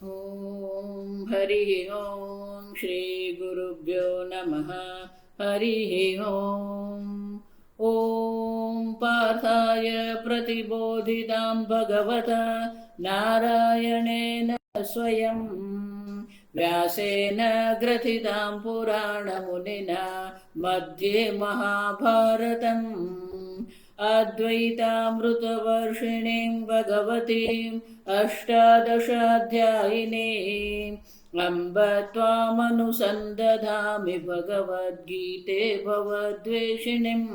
ॐ हरिः ॐ श्रीगुरुभ्यो नमः। हरिः ॐ। ॐ पार्थाय प्रतिबोधितां भगवता नारायणेन स्वयं व्यासेन ग्रथितां पुराणमुनिना मध्ये महाभारतम् अद्वैतामृतवर्षिणीं भगवतीम् अष्टादशाध्यायिनीम् अम्ब त्वामनुसन्दधामि भगवद्गीते भवद्वेषिणीम्।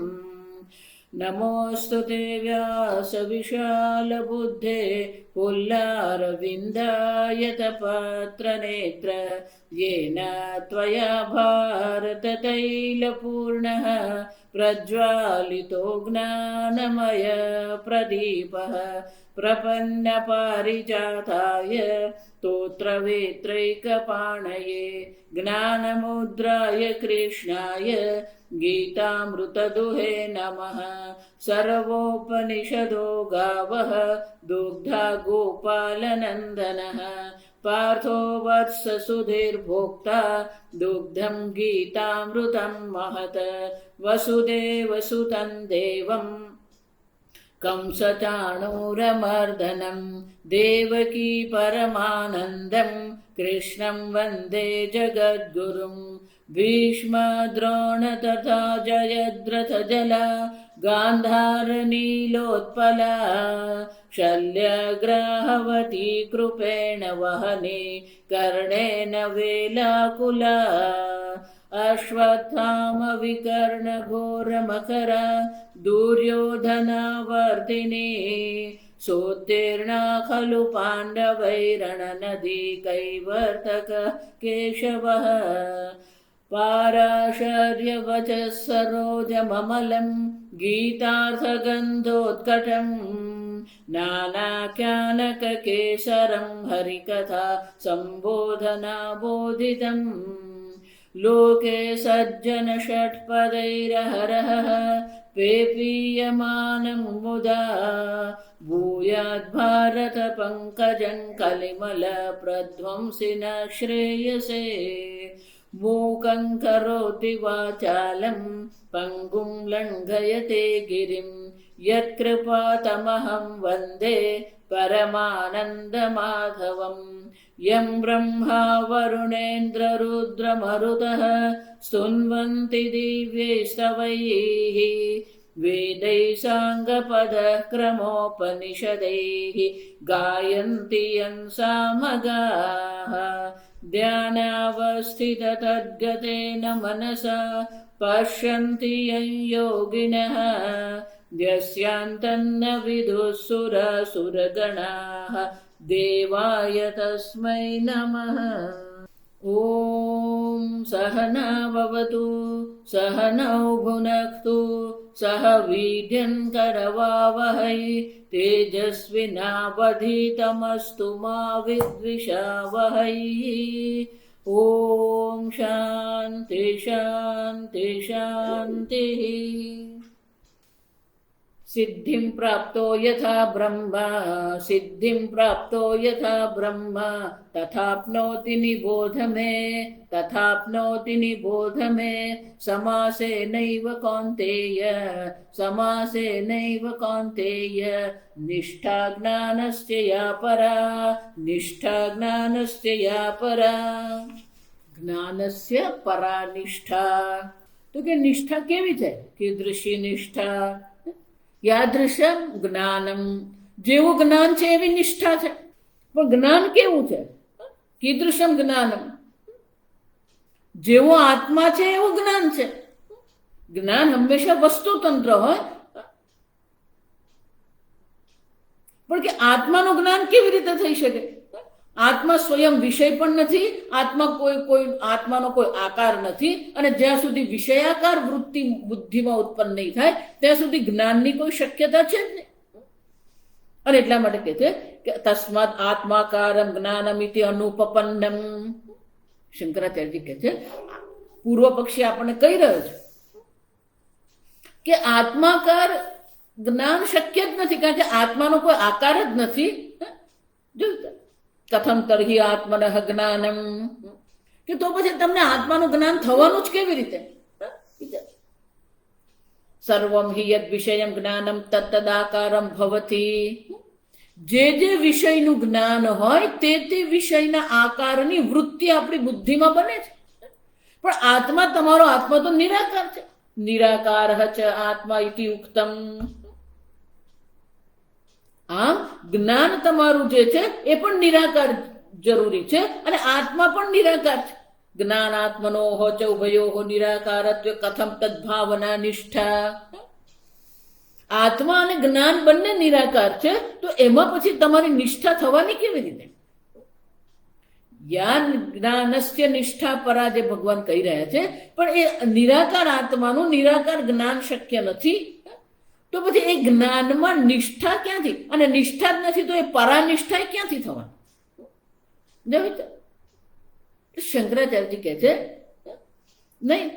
नमोऽस्तु ते व्यासविशालबुद्धे पुल्लारविन्दायतपत्रनेत्र येन त्वया भारततैलपूर्णः प्रज्वालितो ज्ञानमय प्रदीपः प्रपन्नपारिजाताय स्तोत्रवेत्रैकपाणये ज्ञानमुद्राय कृष्णाय गीतामृतदुहे नमः। सर्वोपनिषदो गावः दुग्धा गोपालनन्दनः पार्थो वत्स सुधीर्भोक्ता दुग्धं गीतामृतं महत्। वसुदेवसुतं देवं कंसचाणूरमर्दनं देवकी परमानन्दं कृष्णं वन्दे जगद्गुरुं। भीष्मद्रोण तथा जयद्रथजला गान्धारनीलोत्पला शल्यग्राहवती कृपेण वहने कर्णेन वेलाकुला। अश्वत्थामविकर्णघोरमकरा दुर्योधनावर्तिनी सोत्तीर्णा खलु पाण्डवैरणनदी कैवर्तक केशवः। पाराशर्यवचः सरोजममलं गीतार्थगन्धोत्कटं नानाख्यानककेसरं हरिकथा सम्बोधनाबोधितम्। लोके सज्जन षट्पदैरहरः पेपीयमानं मुदा भूयाद्भारत पंकजं कलिमल प्रध्वंसिन श्रेयसे। मूकं करोति वाचालं पङ्गुं लङ्घयते गिरिं यत्कृपातमहं वन्दे परमानन्दमाधवम्। यं ब्रह्मा वरुणेन्द्ररुद्रमरुतः स्तुन्वन्ति दिव्यैस्तवैः वेदैः साङ्गपदः क्रमोपनिषदैः गायन्ति यं सामगाः। ध्यानावस्थिततद्गतेन मनसा पश्यन्ति यं योगिनः यस्यान्तन्न विदुः सुरसुरगणाः देवाय तस्मै नमः। ॐ सहना भवतु सहनौ भुनक्तु सह वीर्यं करवावहै तेजस्विनावधीतमस्तु मा विद्विषावहै। ॐ शान्ति शान्ति शान्तिः। सिद्धिं प्राप्तो यथा ब्रह्म सिद्धिं प्राप्तो यथा ब्रह्म तथाप्नोति निबोध मे तथाप्नोति निबोध मे। समासेनैव कौन्तेय समासेनैव कौन्तेय निष्ठा ज्ञानस्य या परा निष्ठा ज्ञानस्य या परा। ज्ञानस्य परा निष्ठा तो કે નિષ્ઠા કેવી છે કીદૃશી નિષ્ઠા યાદૃશમ જ્ઞાનમ જેવું જ્ઞાન છે એવી નિષ્ઠા છે પણ જ્ઞાન કેવું છે કીદૃશમ જ્ઞાનમ જેવો આત્મા છે એવું જ્ઞાન છે. જ્ઞાન હંમેશા વસ્તુતંત્ર હોય પણ કે આત્માનું જ્ઞાન કેવી રીતે થઈ શકે. આત્મા સ્વયં વિષય પણ નથી આત્મા કોઈ આત્માનો કોઈ આકાર નથી અને જ્યાં સુધી વિષયાકાર વૃત્તિ બુદ્ધિમાં ઉત્પન્ન નહીં થાય ત્યાં સુધી જ્ઞાનની કોઈ શક્યતા છે જ નહીં. અને એટલા માટે કહે છે કે તસ્માત આત્માકારમ જ્ઞાનમિતિ અનુપપન્નમ. શંકરાચાર્યજી કહે છે પૂર્વ પક્ષી આપણને કહી રહ્યો છે કે આત્માકાર જ્ઞાન શક્ય જ નથી કારણ કે આત્માનો કોઈ આકાર જ નથી. કથમ તર્હિ આત્મનઃ જ્ઞાનમ, કે તો પછી તમને આત્માનું જ્ઞાન થવાનું જ કેવી રીતે? સર્વમ હિ યદ વિષયમ જ્ઞાનમ તત્તદાકારમ ભવતી. જે વિષયનું જ્ઞાન હોય તે વિષયના આકારની વૃત્તિ આપણી બુદ્ધિમાં બને છે. પણ આત્મા, તમારો આત્મા તો નિરાકાર છે. નિરાકાર ચ આત્મા ઇતિ ઉક્તમ. આમ જ્ઞાન તમારું જે છે એ પણ નિરાકાર જરૂરી છે અને આત્મા પણ નિરાકાર છે. જ્ઞાનાત્મનો ચ ઉભયો નિરાકારત્વ કથમ તદ્ભાવના નિષ્ઠા. આત્મા અને જ્ઞાન બંને નિરાકાર છે, તો એમાં પછી તમારી નિષ્ઠા થવાની કેવી રીતે? યા જ્ઞાનસ્ય નિષ્ઠા પરા, જે ભગવાન કહી રહ્યા છે, પણ એ નિરાકાર આત્માનું નિરાકાર જ્ઞાન શક્ય નથી. તો પછી એ જ્ઞાનમાં નિષ્ઠા ક્યાંથી? અને નિષ્ઠા જ નથી તો એ પરાનિષ્ઠા ક્યાંથી થવાની? શંકરાચાર્યજી કહે છે નહીં,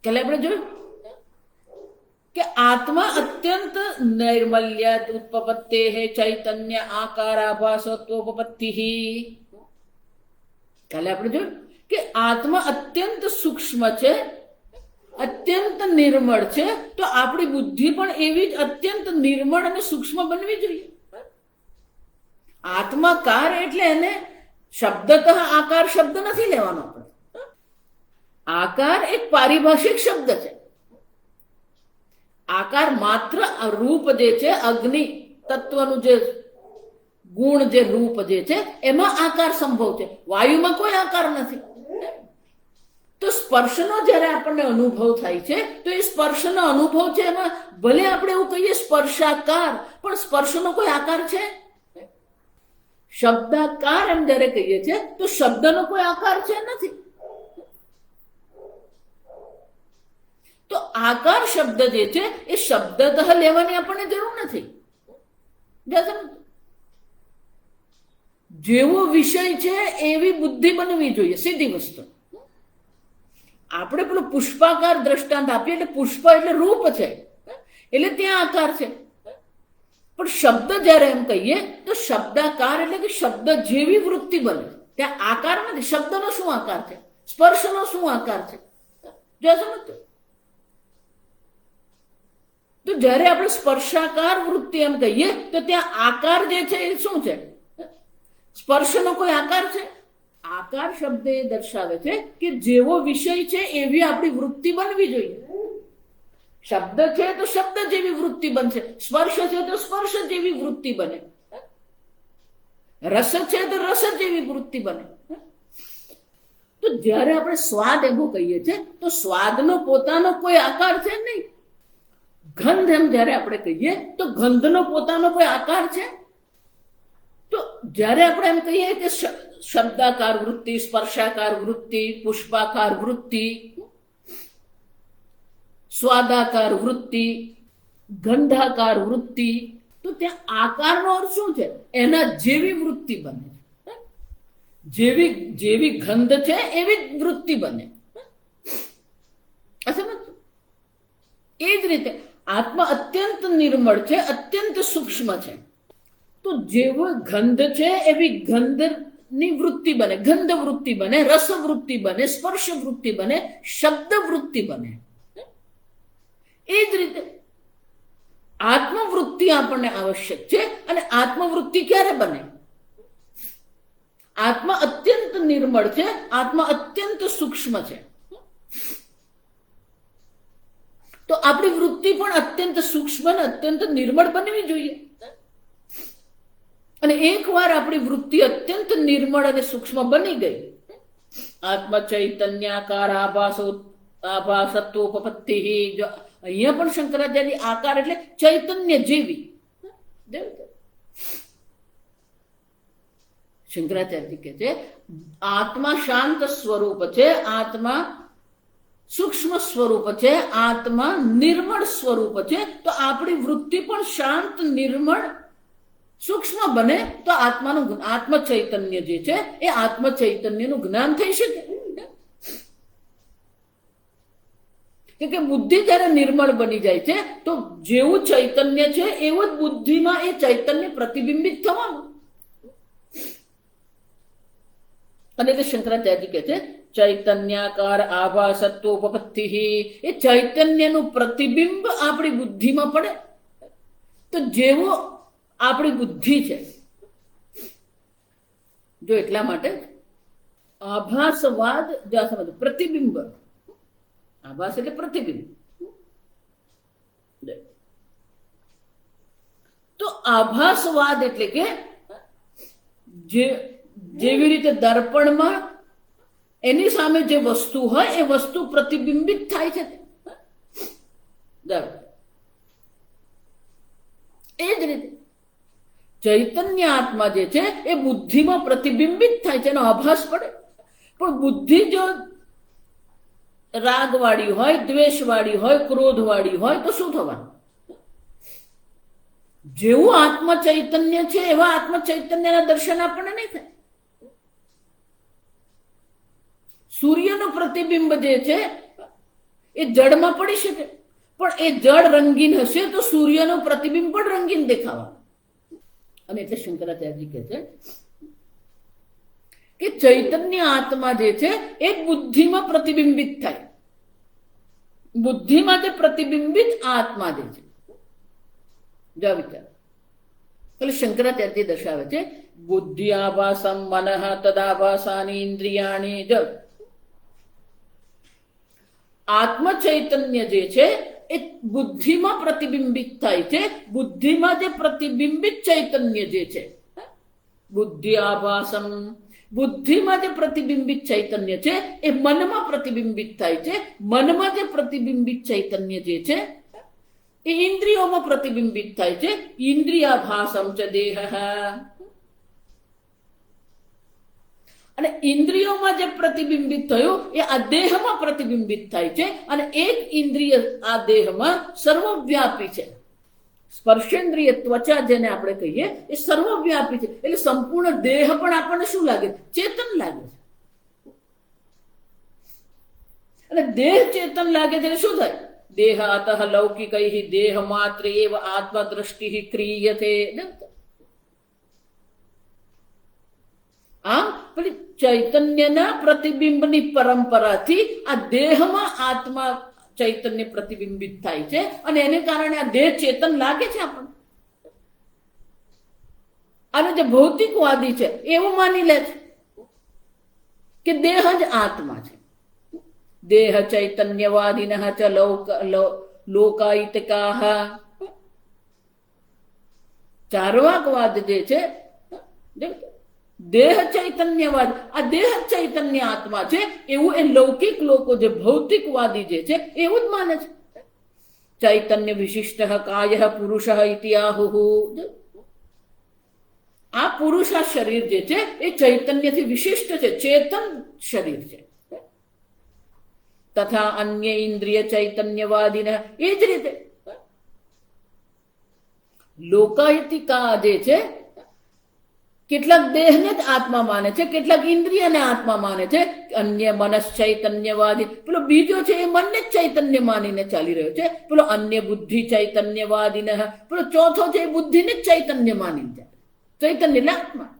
કાલે આપણે જોયું કે આત્મા અત્યંત નૈર્મલ્ય ઉત્પત્તે હે ચૈતન્ય આકારાભાસત્વોપત્તિ. કાલે આપણે જોયું કે આત્મા અત્યંત સૂક્ષ્મ છે, અત્યંત નિર્મળ છે, તો આપણી બુદ્ધિ પણ એવી જ અત્યંત નિર્મળ અને સૂક્ષ્મ બનવી જોઈએ. આત્માકાર એટલે એને શબ્દતઃ આકાર શબ્દ નથી લેવાનો. આકાર એક પારિભાષિક શબ્દ છે. આકાર માત્ર રૂપ જે છે, અગ્નિ તત્વનું જે ગુણ, જે રૂપ જે છે એમાં આકાર સંભવ છે. વાયુમાં કોઈ આકાર નથી. તો સ્પર્શનો જ્યારે આપણને અનુભવ થાય છે તો એ સ્પર્શનો અનુભવ છે, એમાં ભલે આપણે એવું કહીએ સ્પર્શાકાર, પણ સ્પર્શનો કોઈ આકાર છે? શબ્દાકાર એમ જ્યારે કહીએ છીએ તો શબ્દનો કોઈ આકાર છે નથી. તો આકાર શબ્દ જે છે એ શબ્દતઃ લેવાની આપણને જરૂર નથી. જેવો વિષય છે એવી બુદ્ધિ બનવી જોઈએ, સીધી વસ્તુ. આપણે પેલું પુષ્પાકાર દ્રષ્ટાંત આપીએ એટલે પુષ્પ એટલે રૂપ છે, એટલે ત્યાં આકાર છે. પણ શબ્દ જ્યારે એમ કહીએ તો શબ્દાકાર એટલે કે શબ્દ જેવી વૃત્તિ બને, ત્યાં આકાર નથી. શબ્દનો શું આકાર છે? સ્પર્શનો શું આકાર છે? તો જ્યારે આપણે સ્પર્શાકાર વૃત્તિ એમ કહીએ તો ત્યાં આકાર જે છે એ શું છે? સ્પર્શનો કોઈ આકાર છે? આકાર શબ્દ એ દર્શાવે છે કે જેવો વિષય છે એવી આપણી વૃત્તિ બનવી જોઈએ. શબ્દ છે તો શબ્દ જેવી વૃત્તિ બનશે, સ્પર્શ છે તો સ્પર્શ જેવી વૃત્તિ બને, રસ છે તો રસ જેવી વૃત્તિ બને. તો જ્યારે આપણે સ્વાદ એવું કહીએ છીએ તો સ્વાદનો પોતાનો કોઈ આકાર છે નહીં. ગંધ એમ જ્યારે આપણે કહીએ તો ગંધનો પોતાનો કોઈ આકાર છે? તો જ્યારે આપણે એમ કહીએ કે શબ્દાકાર વૃત્તિ, સ્પર્શાકાર વૃત્તિ, પુષ્પાકાર વૃત્તિ, સ્વાદાકાર વૃત્તિ, ગંધાકાર વૃત્તિ, તો ત્યાં આકારનો અર્થ શું છે? એના જેવી વૃત્તિ બને. જેવી ગંધ છે એવી વૃત્તિ બને. એ જ રીતે આત્મા અત્યંત નિર્મળ છે, અત્યંત સૂક્ષ્મ છે. તો જેવો ગંધ છે એવી ગંધની વૃત્તિ બને, ગંધ વૃત્તિ બને, રસ વૃત્તિ બને, સ્પર્શ વૃત્તિ બને, શબ્દ વૃત્તિ બને. એ જ રીતે આત્મવૃત્તિ આપણને આવશ્યક છે. અને આત્મવૃત્તિ ક્યારે બને? આત્મા અત્યંત નિર્મળ છે, આત્મા અત્યંત સૂક્ષ્મ છે. તો આપણી વૃત્તિ પણ અત્યંત સૂક્ષ્મ અને અત્યંત નિર્મળ બનવી જોઈએ. અને એકવાર આપણી વૃત્તિ અત્યંત નિર્મળ અને સૂક્ષ્મ બની ગઈ, આત્મ ચૈતન્યાકાર આભાસત્વોપત્તિ. અહીંયા પણ શંકરાચાર્ય આકાર એટલે ચૈતન્ય જેવી. શંકરાચાર્ય કહે છે આત્મા શાંત સ્વરૂપ છે, આત્મા સૂક્ષ્મ સ્વરૂપ છે, આત્મા નિર્મળ સ્વરૂપ છે. તો આપણી વૃત્તિ પણ શાંત, નિર્મળ, સૂક્ષ્મ બને તો આત્માનું આત્મ ચૈતન્ય જે છે એ આત્મ ચૈતન્યનું જ્ઞાન થઈ શકે. કે બુદ્ધિ જ્યારે નિર્મળ બની જાય છે તો જેવું ચૈતન્ય છે એવું જ બુદ્ધિમાં એ ચૈતન્ય પ્રતિબિંબિત થવાનું. અને એટલે શંકરાચાર્ય કહે છે ચૈતન્યાકાર આભાસત્વોપપત્તિ, એ ચૈતન્યનું પ્રતિબિંબ આપણી બુદ્ધિમાં પડે તો જેવો આપણી બુદ્ધિ છે, જો એટલા માટે આભાસવાદ સમજ પ્રતિબિંબ, આભાસ એટલે પ્રતિબિંબ. તો આભાસવાદ એટલે કે જેવી રીતે દર્પણમાં એની સામે જે વસ્તુ હોય એ વસ્તુ પ્રતિબિંબિત થાય છે, એ જ રીતે ચૈતન્ય આત્મા જે છે એ બુદ્ધિમાં પ્રતિબિંબિત થાય છે, એનો આભાસ પડે. પણ બુદ્ધિ જો રાગવાળી હોય, દ્વેષવાળી હોય, ક્રોધવાળી હોય તો શું થવાનું? જેવું આત્મ ચૈતન્ય છે એવા આત્મ ચૈતન્યના દર્શન આપણને નહીં થાય. સૂર્યનું પ્રતિબિંબ જે છે એ જળમાં પડી શકે, પણ એ જળ રંગીન હશે તો સૂર્યનું પ્રતિબિંબ પણ રંગીન દેખાવાનું. અને એટલે શંકરાચાર્યજી કહે છે કે ચૈતન્ય આત્મા જે છે એ બુદ્ધિમાં પ્રતિબિંબિત થાય. બુદ્ધિમાં જે પ્રતિબિંબિત આત્મા જે છે, જો વિચાર એટલે શંકરાચાર્ય દર્શાવે છે બુદ્ધિ આભાસમ મનઃ તદાભાસાની ઇન્દ્રિયાણી. જો આત્મ ચૈતન્ય જે છે એ બુદ્ધિમાં પ્રતિબિંબિત થાય છે. બુદ્ધિમાં જે પ્રતિબિંબિત ચૈતન્ય જે છે, બુદ્ધિ આભાસમ, બુદ્ધિમાં જે પ્રતિબિંબિત ચૈતન્ય છે એ મનમાં પ્રતિબિંબિત થાય છે. મનમાં જે પ્રતિબિંબિત ચૈતન્ય જે છે એ ઇન્દ્રિયોમાં પ્રતિબિંબિત થાય છે. ઇન્દ્રિયાભાસમ ચ દેહ, અને ઇન્દ્રિયોમાં જે પ્રતિબિંબિત થયું એ આ દેહમાં પ્રતિબિંબિત થાય છે. અને એક ઇન્દ્રિય આ દેહમાં સર્વવ્યાપી છે. સ્પર્શેન્દ્રિય ત્વચા જેને આપણે કહીએ એ સર્વવ્યાપી છે. એટલે સંપૂર્ણ દેહ પણ આપણને શું લાગે? ચેતન લાગે છે. અને દેહ ચેતન લાગે છે શું થાય? દેહ અતઃ લૌકિકૈ દેહ માત્ર એવ આત્મા દ્રષ્ટિ ક્રિયતે. આમ પેલી ચૈતન્યના પ્રતિબિંબની પરંપરાથી આ દેહમાં આત્મા ચૈતન્ય પ્રતિબિંબિત થાય છે, અને એને કારણે આ દેહ ચેતન લાગે છે આપણને. અને જે ભૌતિકવાદી છે એવું માની લે છે કે દેહ જ આત્મા છે. દેહ ચૈતન્યવાદિનઃ ચ લોકાયતિકાઃ. ચાર્વાકવાદ જે છે, દેહ ચૈતન્યવાદ, આ દેહ ચૈતન્ય આત્મા છે એવું એ લૌકિક લોકો જે ભૌતિકવાદી જે છે એવું જ માને છે. ચૈતન્ય વિશિષ્ટ કાય પુરુષ ઇતિ આહુઃ. આ પુરુષ આ શરીર જે છે એ ચૈતન્યથી વિશિષ્ટ છે, ચેતન શરીર છે. તથા અન્ય ઇન્દ્રિય ચૈતન્યવાદિન, એ જ રીતે લોકાયતિકા જે છે કેટલાક દેહને જ આત્મા માને છે, કેટલાક ઇન્દ્રિયને આત્મા માને છે. અન્ય મનસ ચૈતન્યવાદી, પેલો બીજો છે એ મનને જ ચૈતન્ય માનીને ચાલી રહ્યો છે. પેલો અન્ય બુદ્ધિ ચૈતન્યવાદિન, પેલો ચોથો છે એ બુદ્ધિને જ ચૈતન્ય માનીને ચાલે. ચૈતન્ય એટલે આત્મા.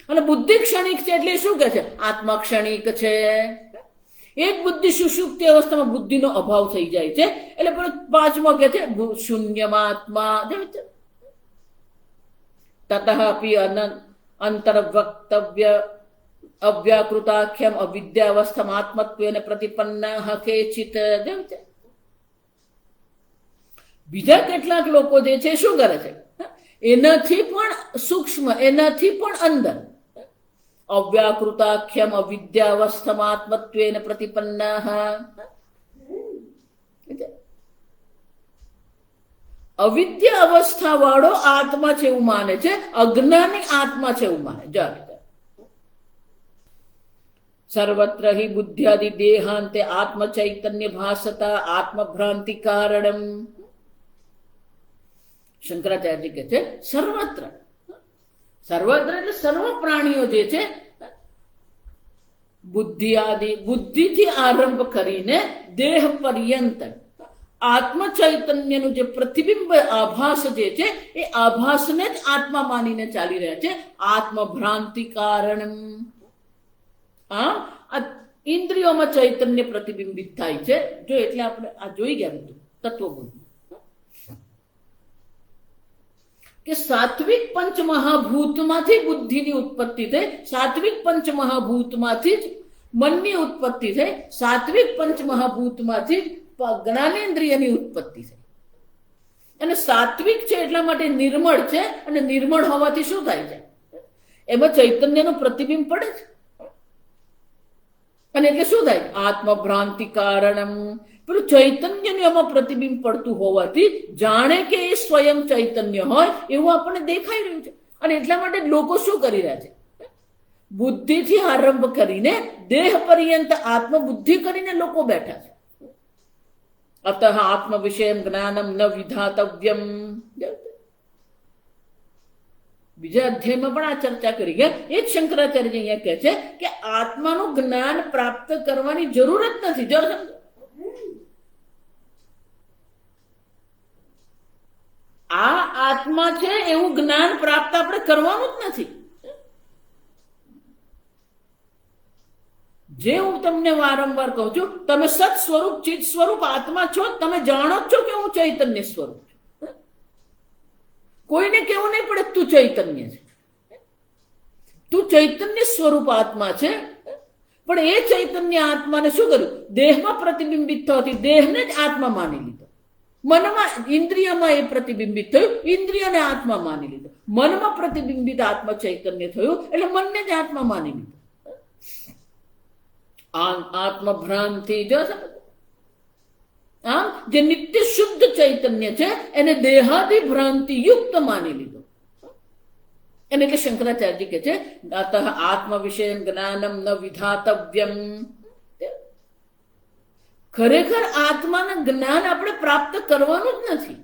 અને બુદ્ધિ ક્ષણિક છે એટલે શું કહે છે? આત્મા ક્ષણિક છે. એક બુદ્ધિ સુષુપ્તિ અવસ્થામાં બુદ્ધિનો અભાવ થઈ જાય છે, એટલે પેલો પાંચમો કહે છે શૂન્યમાત્મા. તતઃ અંતર્વક્તવ્ય અવ્યાકૃતાખ્યમ અવિદ્યાવસ્થમ આત્મત્વેન પ્રતિપન્ના કેચિત. બીજા કેટલાક લોકો જે છે શું કરે છે? એનાથી પણ સૂક્ષ્મ, એનાથી પણ અંદર અવ્યાકૃતાખ્યમ અવિદ્યાવસ્થમ આત્મત્વેન પ્રતિપન્ના. અવિદ્યા અવસ્થા વાળો આત્મા છે એવું માને છે, અજ્ઞાની આત્મા છે એવું માને. સર્વત્ર હિ બુદ્ધ્યાદિ દેહાંતે આત્મ ચૈતન્ય ભાસતા આત્મભ્રાંતિ કારણમ. શંકરાચાર્ય કહે છે સર્વત્ર, સર્વત્ર એટલે સર્વ પ્રાણીઓ જે છે બુદ્ધિ આદિ, બુદ્ધિથી આરંભ કરીને દેહ પર્યંત આત્મ ચૈતન્યનું જે પ્રતિબિંબ આભાસ જે છે એ આભાસને જ આત્મા માનીને ચાલી રહ્યા છે. આત્મભ્રાંતિ કારણ આ ઇન્દ્રિયોમાં ચૈતન્ય પ્રતિબિંબિત થાય છે. જો એટલે આપણે આ જોઈ ગયા બધું તત્વબોધ કે સાત્વિક પંચમહાભૂતમાંથી બુદ્ધિની ઉત્પત્તિ થઈ, સાત્વિક પંચમહાભૂતમાંથી જ મનની ઉત્પત્તિ થઈ, સાત્વિક પંચમહાભૂતમાંથી જ્ઞાનેન્દ્રિયની ઉત્પત્તિ થઈ. અને સાત્વિક છે એટલા માટે નિર્મળ છે, અને નિર્મળ હોવાથી શું થાય છે? એમાં ચૈતન્યનું પ્રતિબિંબ પડે છે. અને એટલે શું થાય? આત્મભ્રાંતિ કારણમ. પેલું ચૈતન્યનું એમાં પ્રતિબિંબ પડતું હોવાથી જાણે કે એ સ્વયં ચૈતન્ય હોય એવું આપણને દેખાઈ રહ્યું છે. અને એટલા માટે લોકો શું કરી રહ્યા છે? બુદ્ધિથી આરંભ કરીને દેહ પર્યંત આત્મબુદ્ધિ કરીને લોકો બેઠા છે. અતઃ આત્મ વિષયમ જ્ઞાનમ ન વિધાતવ્યમ. બીજા અધ્યાયમાં પણ આ ચર્ચા કરી ગયા. એ જ શંકરાચાર્ય અહીંયા કહે છે કે આત્માનું જ્ઞાન પ્રાપ્ત કરવાની જરૂર જ નથી. જો આ આત્મા છે એવું જ્ઞાન પ્રાપ્ત આપણે કરવાનું જ નથી. જે હું તમને વારંવાર કહું છું, તમે સત સ્વરૂપ ચિત સ્વરૂપ આત્મા છો. તમે જાણો છો કે હું ચૈતન્ય સ્વરૂપ છું. કોઈને કેવું નહીં પડે તું ચૈતન્ય છે, તું ચૈતન્ય સ્વરૂપ આત્મા છે. પણ એ ચૈતન્ય આત્માને શું કર્યું? દેહમાં પ્રતિબિંબિત થવાથી દેહને જ આત્મા માની લીધો. મનમાં ઇન્દ્રિયમાં એ પ્રતિબિંબિત થયું, ઇન્દ્રિયને આત્મા માની લીધો. મનમાં પ્રતિબિંબિત આત્મા ચૈતન્ય થયું એટલે મનને જ આત્મા માની લીધો. આત્મભ્રાંતિ. જો આમ જે નિત્ય શુદ્ધ ચૈતન્ય છે એને દેહાદિ ભ્રાંતિ યુક્ત માની લીધો. એને એટલે શંકરાચાર્ય કહે છે અતઃ આત્મ વિષય જ્ઞાનમ ન વિધાતવ્યમ. ખરેખર આત્માના જ્ઞાન આપણે પ્રાપ્ત કરવાનું જ નથી.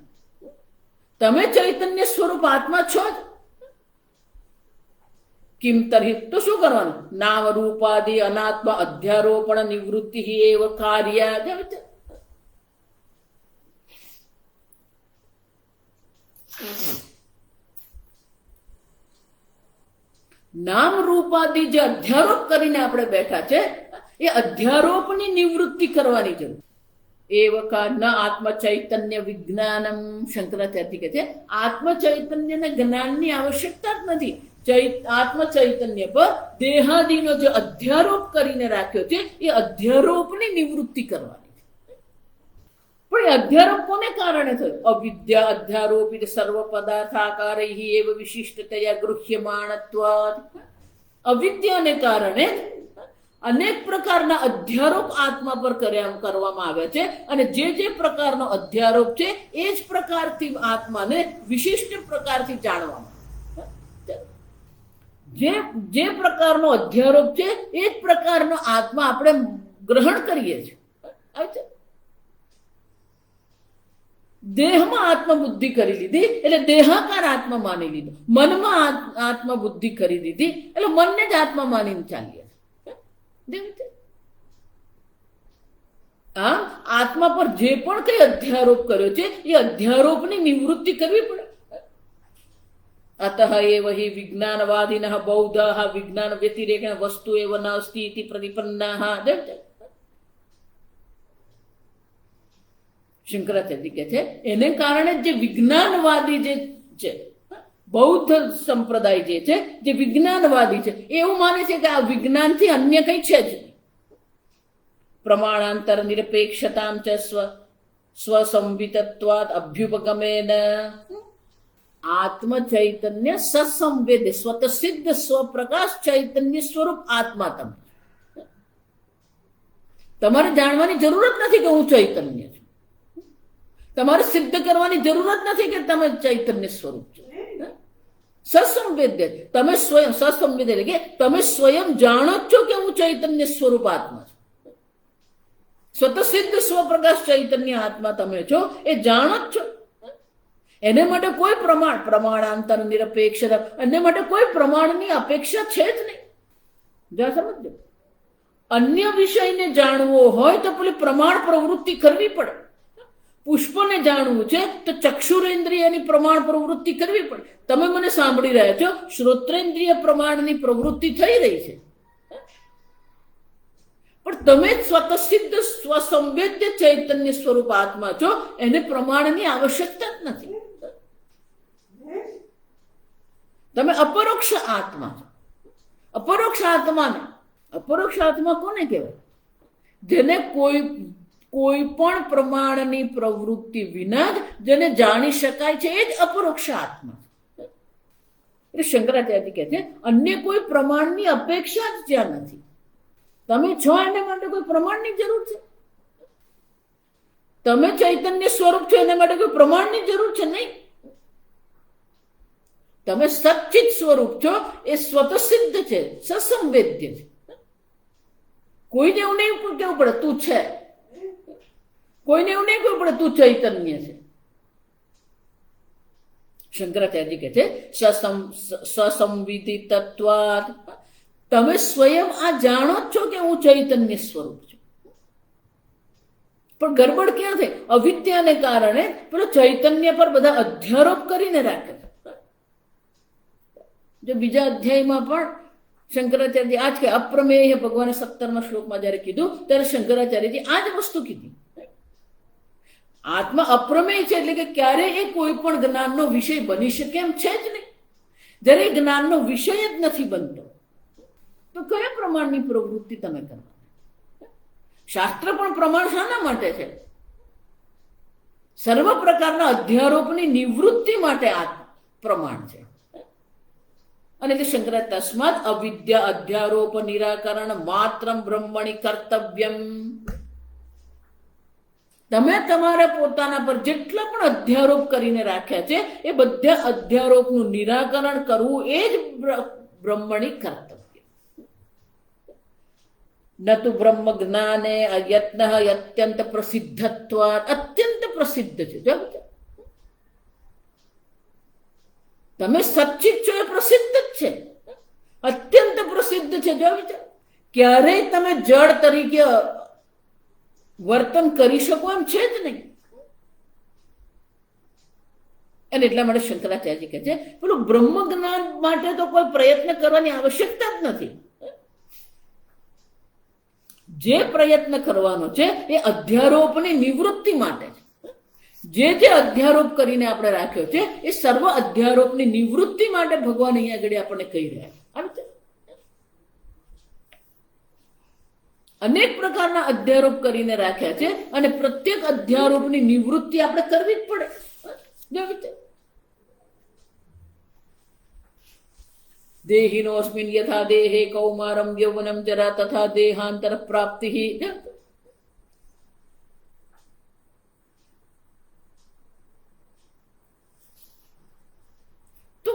તમે ચૈતન્ય સ્વરૂપ આત્મા છો જ. કિમ તર્હિ, તો શું કરવાનું? નામ રૂપાદિ અનાત્મ અધ્યારોપણ નિવૃત્તિ એવ કાર્ય. નામ રૂપાદિ જે અધ્યારોપ કરીને આપણે બેઠા છે એ અધ્યારોપની નિવૃત્તિ કરવાની જરૂર. એવકા ન આત્મ ચૈતન્ય વિજ્ઞાનમ. શંકરાચાર્ય કહે છે આત્મ ચૈતન્યને જ્ઞાનની આવશ્યકતા જ નથી. આત્મ ચૈતન્ય પર દેહાદિનો જે અધ્યારોપ કરીને રાખ્યો છે એ અધ્યારોપની નિવૃત્તિ કરવાની છે. પણ એ અધ્યારોપ કોને કારણે થયો? અવિદ્યા અધ્યારોપિત સર્વ પદાર્થાકારૈ એવ વિશિષ્ટતયા ગૃહ્યમાણત્વાદ. અવિદ્યાને કારણે અનેક પ્રકારના અધ્યારોપ આત્મા પર કરવામાં આવ્યા છે. અને જે જે પ્રકારનો અધ્યારોપ છે એ જ પ્રકારથી આત્માને વિશિષ્ટ પ્રકારથી જાણવામાં. જે પ્રકારનો અધ્યારોપ છે એ જ પ્રકારનો આત્મા આપણે ગ્રહણ કરીએ છીએ. દેહમાં આત્મબુદ્ધિ કરી લીધી એટલે દેહાકાર આત્મા માની લીધો. મનમાં આત્મબુદ્ધિ કરી દીધી એટલે મનને જ આત્મા માનીને ચાલીએ. આત્મા પર જે પણ કઈ અધ્યારોપ કર્યો છે એ અધ્યારોપની નિવૃત્તિ કરવી પડે. અતઃ એવ હિ વિજ્ઞાનવાદિનઃ બૌદ્ધાઃ વિજ્ઞાન વ્યતિરેકેણ વસ્તુ એવ નાસ્તિ ઇતિ પ્રતિપન્નાઃ. શંકરાચાર્ય કહે છે એને કારણે જે વિજ્ઞાનવાદી જે છે, બૌદ્ધ સંપ્રદાય જે છે, જે વિજ્ઞાનવાદી છે એવું માને છે કે આ વિજ્ઞાનથી અન્ય કંઈ છે જ નહીં. પ્રમાણાંતર નિરપેક્ષતામ ચ સ્વસંવિતત્વાદ અભ્યુપગમેન. આત્મ ચૈતન્ય સસંવેદ સ્વત સિદ્ધ સ્વપ્રકાશ ચૈતન્ય સ્વરૂપ આત્મા. તમારે જાણવાની જરૂરત નથી કે હું ચૈતન્ય છું. તમારે સિદ્ધ કરવાની જરૂરત નથી કે તમે ચૈતન્ય સ્વરૂપ છો. સસંવેદ્ય તમે સ્વયં સસંવેદ એટલે કે તમે સ્વયં જાણો છો કે હું ચૈતન્ય સ્વરૂપ આત્મા છું. સ્વતસિદ્ધ સ્વપ્રકાશ ચૈતન્ય આત્મા તમે છો એ જાણો જ છો. એને માટે કોઈ પ્રમાણાંતર નિરપેક્ષતા, એને માટે કોઈ પ્રમાણની અપેક્ષા છે જ નહીં. જા સમજો. અન્ય વિષયને જાણવો હોય તો પેલી પ્રમાણ પ્રવૃત્તિ કરવી પડે. પુષ્પને જાણવું છે તો ચક્ષુરેન્દ્રિયની પ્રમાણ પ્રવૃત્તિ કરવી પડે. તમે મને સાંભળી રહ્યા છો, શ્રોત્રેન્દ્રિય પ્રમાણની પ્રવૃત્તિ થઈ રહી છે, પણ તમે સ્વતસિદ્ધ સ્વસંવેદ્ય ચૈતન્ય સ્વરૂપ આત્મા છો, એને પ્રમાણની આવશ્યકતા જ નથી. તમે અપરોક્ષ આત્મા છો. અપરોક્ષ આત્મા કોને કહેવાય? જેને કોઈ પણ પ્રમાણની પ્રવૃત્તિ વિના જ જેને જાણી શકાય છે, એ જ અપરોક્ષ આત્મા. એટલે શંકરાચાર્ય કહે છે અન્ય કોઈ પ્રમાણની અપેક્ષા જ જ્યાં નથી. તમે છો એના માટે કોઈ પ્રમાણની જરૂર છે? તમે ચૈતન્ય સ્વરૂપ છો એના માટે કોઈ પ્રમાણની જરૂર છે નહીં. તમે સચ્ચિત સ્વરૂપ છો, એ સ્વતસિદ્ધ છે, સસંવેદ્ય છે. કોઈને એવું નહીં કેવું પડે તું છે, કોઈને એવું નહીં કેવું પડે તું ચૈતન્ય છે. શંકરાચાર્ય કહે છે સસંવિદિતત્વાદ, તમે સ્વયં આ જાણો જ છો કે હું ચૈતન્ય સ્વરૂપ છું, પણ ગડબડ ક્યાં થઈ? અવિદ્યાને કારણે પેલો ચૈતન્ય પર બધા અધ્યારોપ કરીને રાખે છે. જો બીજા અધ્યાયમાં પણ શંકરાચાર્ય આજ કે અપ્રમેય ભગવાને 17મા શ્લોકમાં જયારે કીધું ત્યારે શંકરાચાર્યજી આ જ વસ્તુ કીધી. આત્મા અપ્રમેય છે એટલે કે ક્યારેય એ કોઈ પણ જ્ઞાનનો વિષય બની શકે એમ છે જ નહીં. જ્યારે એ જ્ઞાનનો વિષય જ નથી બનતો તો કયા પ્રમાણની પ્રવૃત્તિ તમે કરવાની? શાસ્ત્ર પણ પ્રમાણ શાના માટે છે? સર્વ પ્રકારના અધ્યારોપની નિવૃત્તિ માટે આ પ્રમાણ છે. અને એટલે શંકરાચાર્ય તસ્માત અવિદ્યા અધ્યારોપ નિરાકરણ માત્રમ બ્રહ્મણી કર્તવ્યમ. તમે તમારા પોતાના પર જેટલા પણ અધ્યારોપ કરીને રાખ્યા છે એ બધા અધ્યારોપનું નિરાકરણ કરવું એ જ બ્રહ્મણી કર્તવ્ય. ન તો બ્રહ્મ જ્ઞાને યત્ન અત્યંત પ્રસિદ્ધત્વાદ, અત્યંત પ્રસિદ્ધ છે. તમે સચ્ચિત છો એ પ્રસિદ્ધ જ છે, અત્યંત પ્રસિદ્ધ છે. જો વિચાર, ક્યારેય તમે જળ તરીકે વર્તન કરી શકો એમ છે જ નહીં. અને એટલા માટે શંકરાચાર્ય કહે છે પેલું બ્રહ્મ જ્ઞાન માટે તો કોઈ પ્રયત્ન કરવાની આવશ્યકતા જ નથી. જે પ્રયત્ન કરવાનો છે એ અધ્યારોપની નિવૃત્તિ માટે છે. જે અધ્યારોપ કરીને આપણે રાખ્યો છે એ સર્વ અધ્યારોપની નિવૃત્તિ માટે ભગવાન અહીંયા આગળ આપણને કહી રહ્યા છે. અનેક પ્રકારના અધ્યારોપ કરીને રાખ્યા છે અને પ્રત્યેક અધ્યારોપની નિવૃત્તિ આપણે કરવી જ પડે. દેહિનોસ્મિન યથા દેહે કૌમારમ યૌવનમ જરા તથા દેહાંતર પ્રાપ્તિ. તો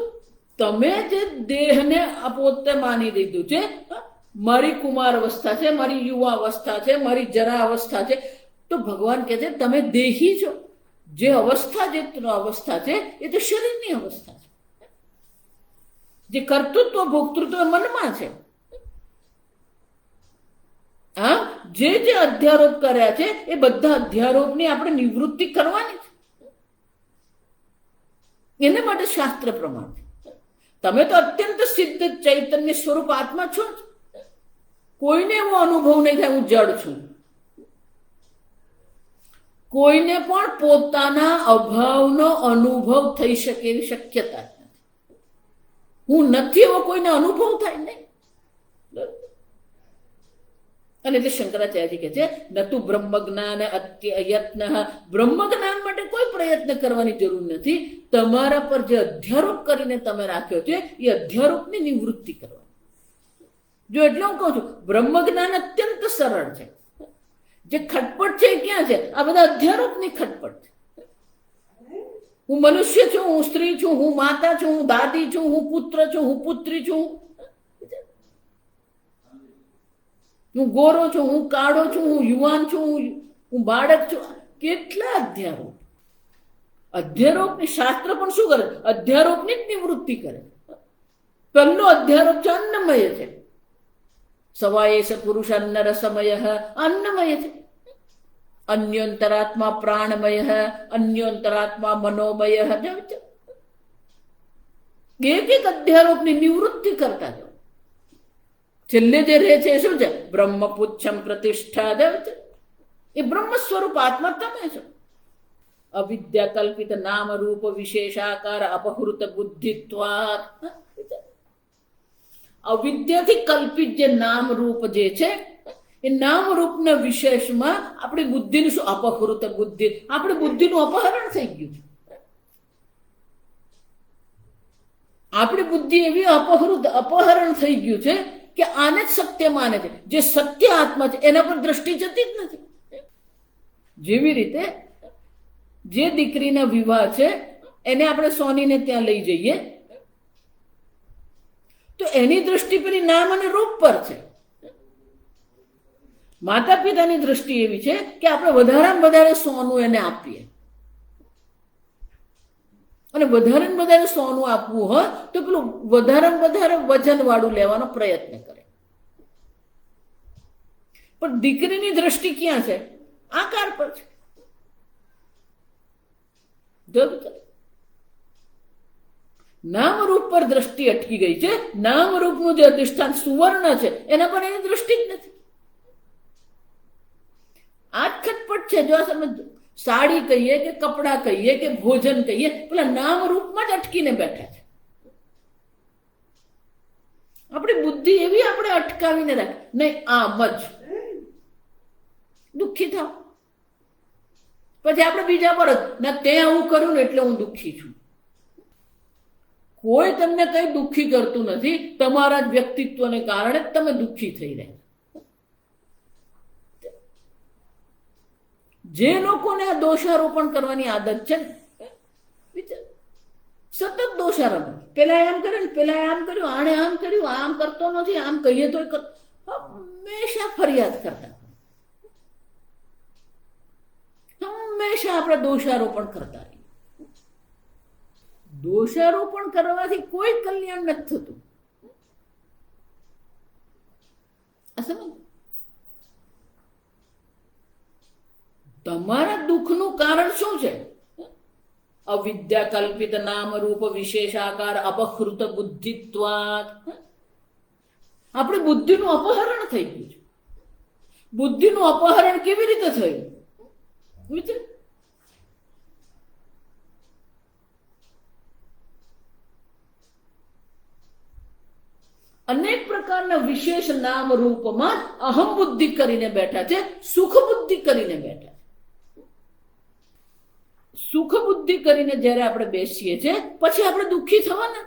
તમે જે દેહને પોતે માની લીધું છે, મારી કુમાર અવસ્થા છે, મારી યુવા અવસ્થા છે, મારી જરા અવસ્થા છે, તો ભગવાન કહે છે તમે દેહી છો. જે અવસ્થા છે એ તો શરીરની અવસ્થા છે. જે કર્તૃત્વ ભોક્તૃત્વ મનમાં છે. હા, જે અધ્યારોપ કર્યા છે એ બધા અધ્યારોપની આપણે નિવૃત્તિ કરવાની છે. એના માટે શાસ્ત્ર પ્રમાણ છે. તમે તો અત્યંત સિદ્ધ ચૈતન્ય સ્વરૂપ આત્મા છો જ. કોઈને એવો અનુભવ નહીં થાય હું જડ છું. કોઈને પણ પોતાના અભાવનો અનુભવ થઈ શકે એવી શક્યતા નથી. હું નથી એવો કોઈને અનુભવ થાય નહીં. અને એટલે શંકરાચાર્ય કહે છે નતું બ્રહ્મ જ્ઞાન યત્ન. બ્રહ્મ જ્ઞાન માટે કોઈ પ્રયત્ન કરવાની જરૂર નથી. તમારા પર જે અધ્યારોપ કરીને તમે રાખ્યો છે એ અધ્યારોપની નિવૃત્તિ કરવાની. જો એટલે હું કહું છું બ્રહ્મ જ્ઞાન અત્યંત સરળ છે. જે ખટપટ છે એ ક્યાં છે? આ બધા અધ્યારોપની ખટપટ છે. હું મનુષ્ય છું, હું સ્ત્રી છું, હું માતા છું, હું દાદી છું, હું પુત્ર છું, હું પુત્રી છું, હું ગોરો છું, હું કાળો છું, હું યુવાન છું, હું બાળક છું. કેટલા અધ્યારોપ! અધ્યારોપની શાસ્ત્ર પણ શું કરે? અધ્યારોપની જ નિવૃત્તિ કરે. પહેલો અધ્યારોપ છે અન્નમય છે. સવાયેશ પુરુષ અન્નર સમય અન્નમય છે. અન્યોંતરાત્મા પ્રાણમય, અન્યોંતરાત્મા મનોમય. એક એક અધ્યારોપની નિવૃત્તિ કરતા જાઓ. છેલ્લે જે રહે છે શું છે? બ્રહ્મપુચ્છમ પ્રતિષ્ઠા. એ બ્રહ્મ સ્વરૂપ આત્મા તમે છો. અવિદ્યા કલ્પિત નામ રૂપ વિશેષાકાર અપહૃત બુદ્ધિત્વાત. અવિદ્યાથી કલ્પિત જે નામ રૂપ જે છે એ નામ રૂપના વિશેષમાં આપણી બુદ્ધિનું શું? અપહૃત બુદ્ધિ. આપણી બુદ્ધિનું અપહરણ થઈ ગયું છે. આપણી બુદ્ધિ એવી અપહરણ થઈ ગયું છે કે આને જ સત્ય માને છે. જે સત્ય આત્મા છે એના પર દ્રષ્ટિ જતી જ નથી. જેવી રીતે જે દીકરીના વિવાહ છે એને આપણે સોનીને ત્યાં લઈ જઈએ તો એની દ્રષ્ટિ પેલી નામ અને રૂપ પર છે. માતા પિતાની દ્રષ્ટિ એવી છે કે આપણે વધારેમાં વધારે સોનું એને આપીએ, અને વધારે સોનું આપવું હોય તો પેલું વધારેમાં વધારે વજન વાળું લેવાનો પ્રયત્ન કરે. પણ દીકરીની દ્રષ્ટિ ક્યાં છે? આકાર પર છે. નામ રૂપ પર દ્રષ્ટિ અટકી ગઈ છે. નામ રૂપનું જે અધિષ્ઠાન સુવર્ણ છે એના પર એની દ્રષ્ટિ જ નથી. આ જ ખટપટ છે. જો સમજો, સાડી કહીએ કે કપડા કહીએ કે ભોજન કહીએ, પેલા નામ રૂપમાં જ અટકીને બેઠા છે. આપણી બુદ્ધિ એવી આપણે અટકાવીને રાખે, નહીં આમ જ દુઃખી થાવ. પછી આપણે બીજા પર ના તે આવું કર્યું ને એટલે હું દુઃખી છું. કોઈ તમને કઈ દુઃખી કરતું નથી. તમારા જ વ્યક્તિત્વને કારણે તમે દુઃખી થઈ રહ્યા. જે લોકોને આ દોષારોપણ કરવાની આદત છે ને, સતત દોષારોપણ, પેલા એમ કરે ને પેલા આમ કર્યું, આણે આમ કર્યું, આમ કરતો નથી, આમ કહીએ તો હંમેશા ફરિયાદ કરતા, હંમેશા આપણે દોષારોપણ કરતા. દોષારોપણ કરવાથી કોઈ કલ્યાણ નથી થતું. તમારા દુઃખનું કારણ શું છે? અવિદ્યા કલ્પિત નામ રૂપ વિશેષાકાર અપહૃત બુદ્ધિત્વાત. આપણી બુદ્ધિનું અપહરણ થઈ ગયું છે. બુદ્ધિનું અપહરણ કેવી રીતે થયું? અનેક પ્રકારના વિશેષ નામ રૂપમાં અહમ બુદ્ધિ કરીને બેઠા છે, સુખ બુદ્ધિ કરીને બેઠા. સુખ બુદ્ધિ કરીને જ્યારે આપણે બેસીએ છીએ પછી આપણે દુઃખી થવાના.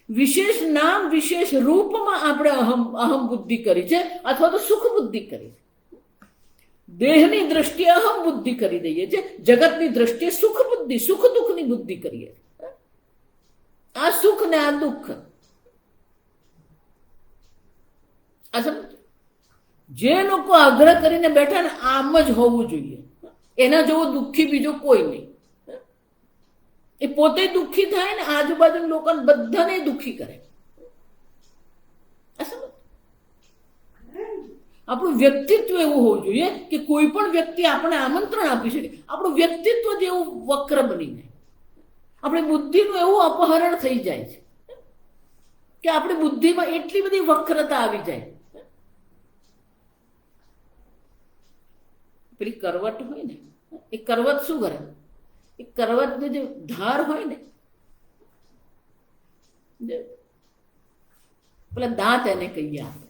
વિશેષ નામ વિશેષ રૂપમાં આપણે અહમ બુદ્ધિ કરી છે અથવા તો સુખ બુદ્ધિ કરી છે. દેહની દ્રષ્ટિએ અહમ બુદ્ધિ કરી દઈએ છીએ, જગતની દ્રષ્ટિએ સુખ બુદ્ધિ, સુખ દુઃખની બુદ્ધિ કરીએ. આ સુખ ને આ દુઃખ. જે લોકો આગ્રહ કરીને બેઠા ને આમ જ હોવું જોઈએ, એના જેવો દુઃખી બીજો કોઈ નહીં. એ પોતે દુઃખી થાય ને આજુબાજુ લોકોને બધાને દુઃખી કરે. આપણું વ્યક્તિત્વ એવું હોવું જોઈએ કે કોઈ પણ વ્યક્તિ આપણે આમંત્રણ આપી શકે. આપણું વ્યક્તિત્વ જેવું વક્ર બનીને આપણી બુદ્ધિનું એવું અપહરણ થઈ જાય છે કે આપણી બુદ્ધિમાં એટલી બધી વક્રતા આવી જાય. પેલી કરવટ હોય ને, એ કરવટ શું કરે? એ કરવટની જે ધાર હોય ને, પેલા દાંત એને કહીએ આપણે.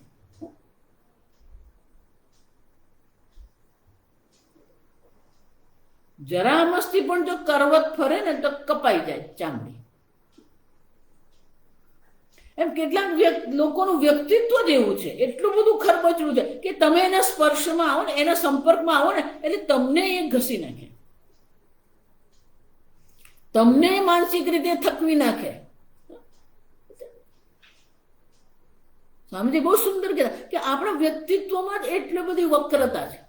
જરા મસ્તી પણ જો કરવત ફરે ને તો કપાઈ જાય ચામડી. એમ કેટલાક લોકોનું વ્યક્તિત્વ જ એવું છે, એટલું બધું ખરબચડું છે કે તમે એના સ્પર્શમાં આવો ને, એના સંપર્કમાં આવો ને એટલે તમને એ ઘસી નાખે, તમને માનસિક રીતે થકવી નાખે. સ્વામીજી બહુ સુંદર કહેતા કે આપણા વ્યક્તિત્વમાં જ એટલી બધી વક્રતા છે.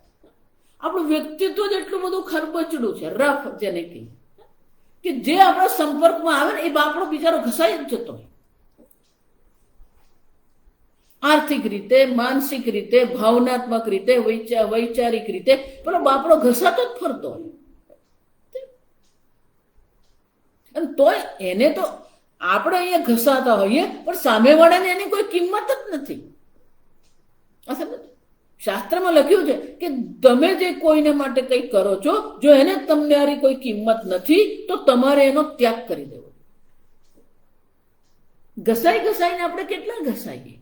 આપણું વ્યક્તિત્વ જ એટલું બધું ખરબચડું છે, રફ જેને કહીએ, કે જે આપણા સંપર્કમાં આવે ને એ આપણો બિચારો ઘસાઈ જ જતો હોય. આર્થિક રીતે, માનસિક રીતે, ભાવનાત્મક રીતે, વૈચારિક રીતે પેલો બાપડો ઘસાતો જ ફરતો હોય. અને તોય એને તો આપણે અહીંયા ઘસાતા હોઈએ પણ સામેવાળાને એની કોઈ કિંમત જ નથી. શાસ્ત્રમાં લખ્યું છે કે તમે જે કોઈને માટે કંઈ કરો છો, જો એને તમારી કોઈ કિંમત નથી તો તમારે એનો ત્યાગ કરી દેવો. ઘસાઈને આપણે કેટલા ઘસાઈએ.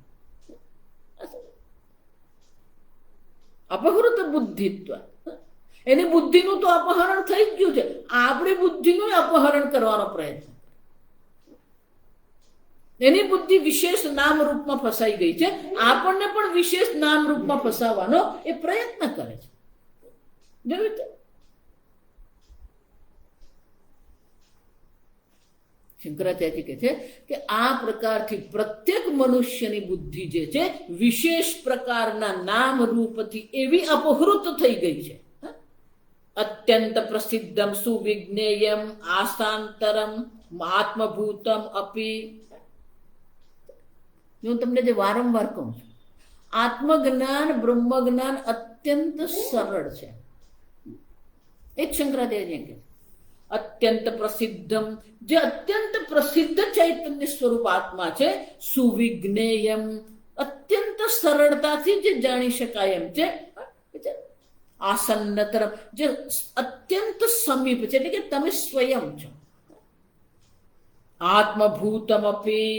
અપહૃત બુદ્ધિત્વ, એની બુદ્ધિનું તો અપહરણ થઈ જ ગયું છે. આપણી બુદ્ધિનું અપહરણ કરવાનો પ્રયત્ન. એની બુદ્ધિ વિશેષ નામ રૂપમાં ફસાઈ ગઈ છે, આપણને પણ વિશેષ નામ રૂપમાં ફસાવવાનો એ પ્રયત્ન કરે છે. જોયું છે? શંકરાચાર્ય કહે છે કે આ પ્રકારથી પ્રત્યેક મનુષ્યની બુદ્ધિ જે છે વિશેષ પ્રકારના નામ રૂપથી એવી અપહૃત થઈ ગઈ છે. અત્યંત પ્રસિદ્ધમ સુવિજ્ઞેયમ આસાંતરમ આત્મભૂતમ અપી. હું તમને જે વારંવાર કહું છું, આત્મજ્ઞાન બ્રહ્મજ્ઞાન અત્યંત સરળ છે. એક શંકરાચાર્ય કહે અત્યંત પ્રસિદ્ધમ, જે અત્યંત પ્રસિદ્ધ ચૈતન્ય સ્વરૂપ આત્મા છે, સુવિજ્ઞેયમ, અત્યંત સરળતાથી જે જાણી શકાય એમ છે, આસન્નતર, જે અત્યંત સમીપ છે, એટલે કે તમે સ્વયં છો. આત્મભૂતમ અપી,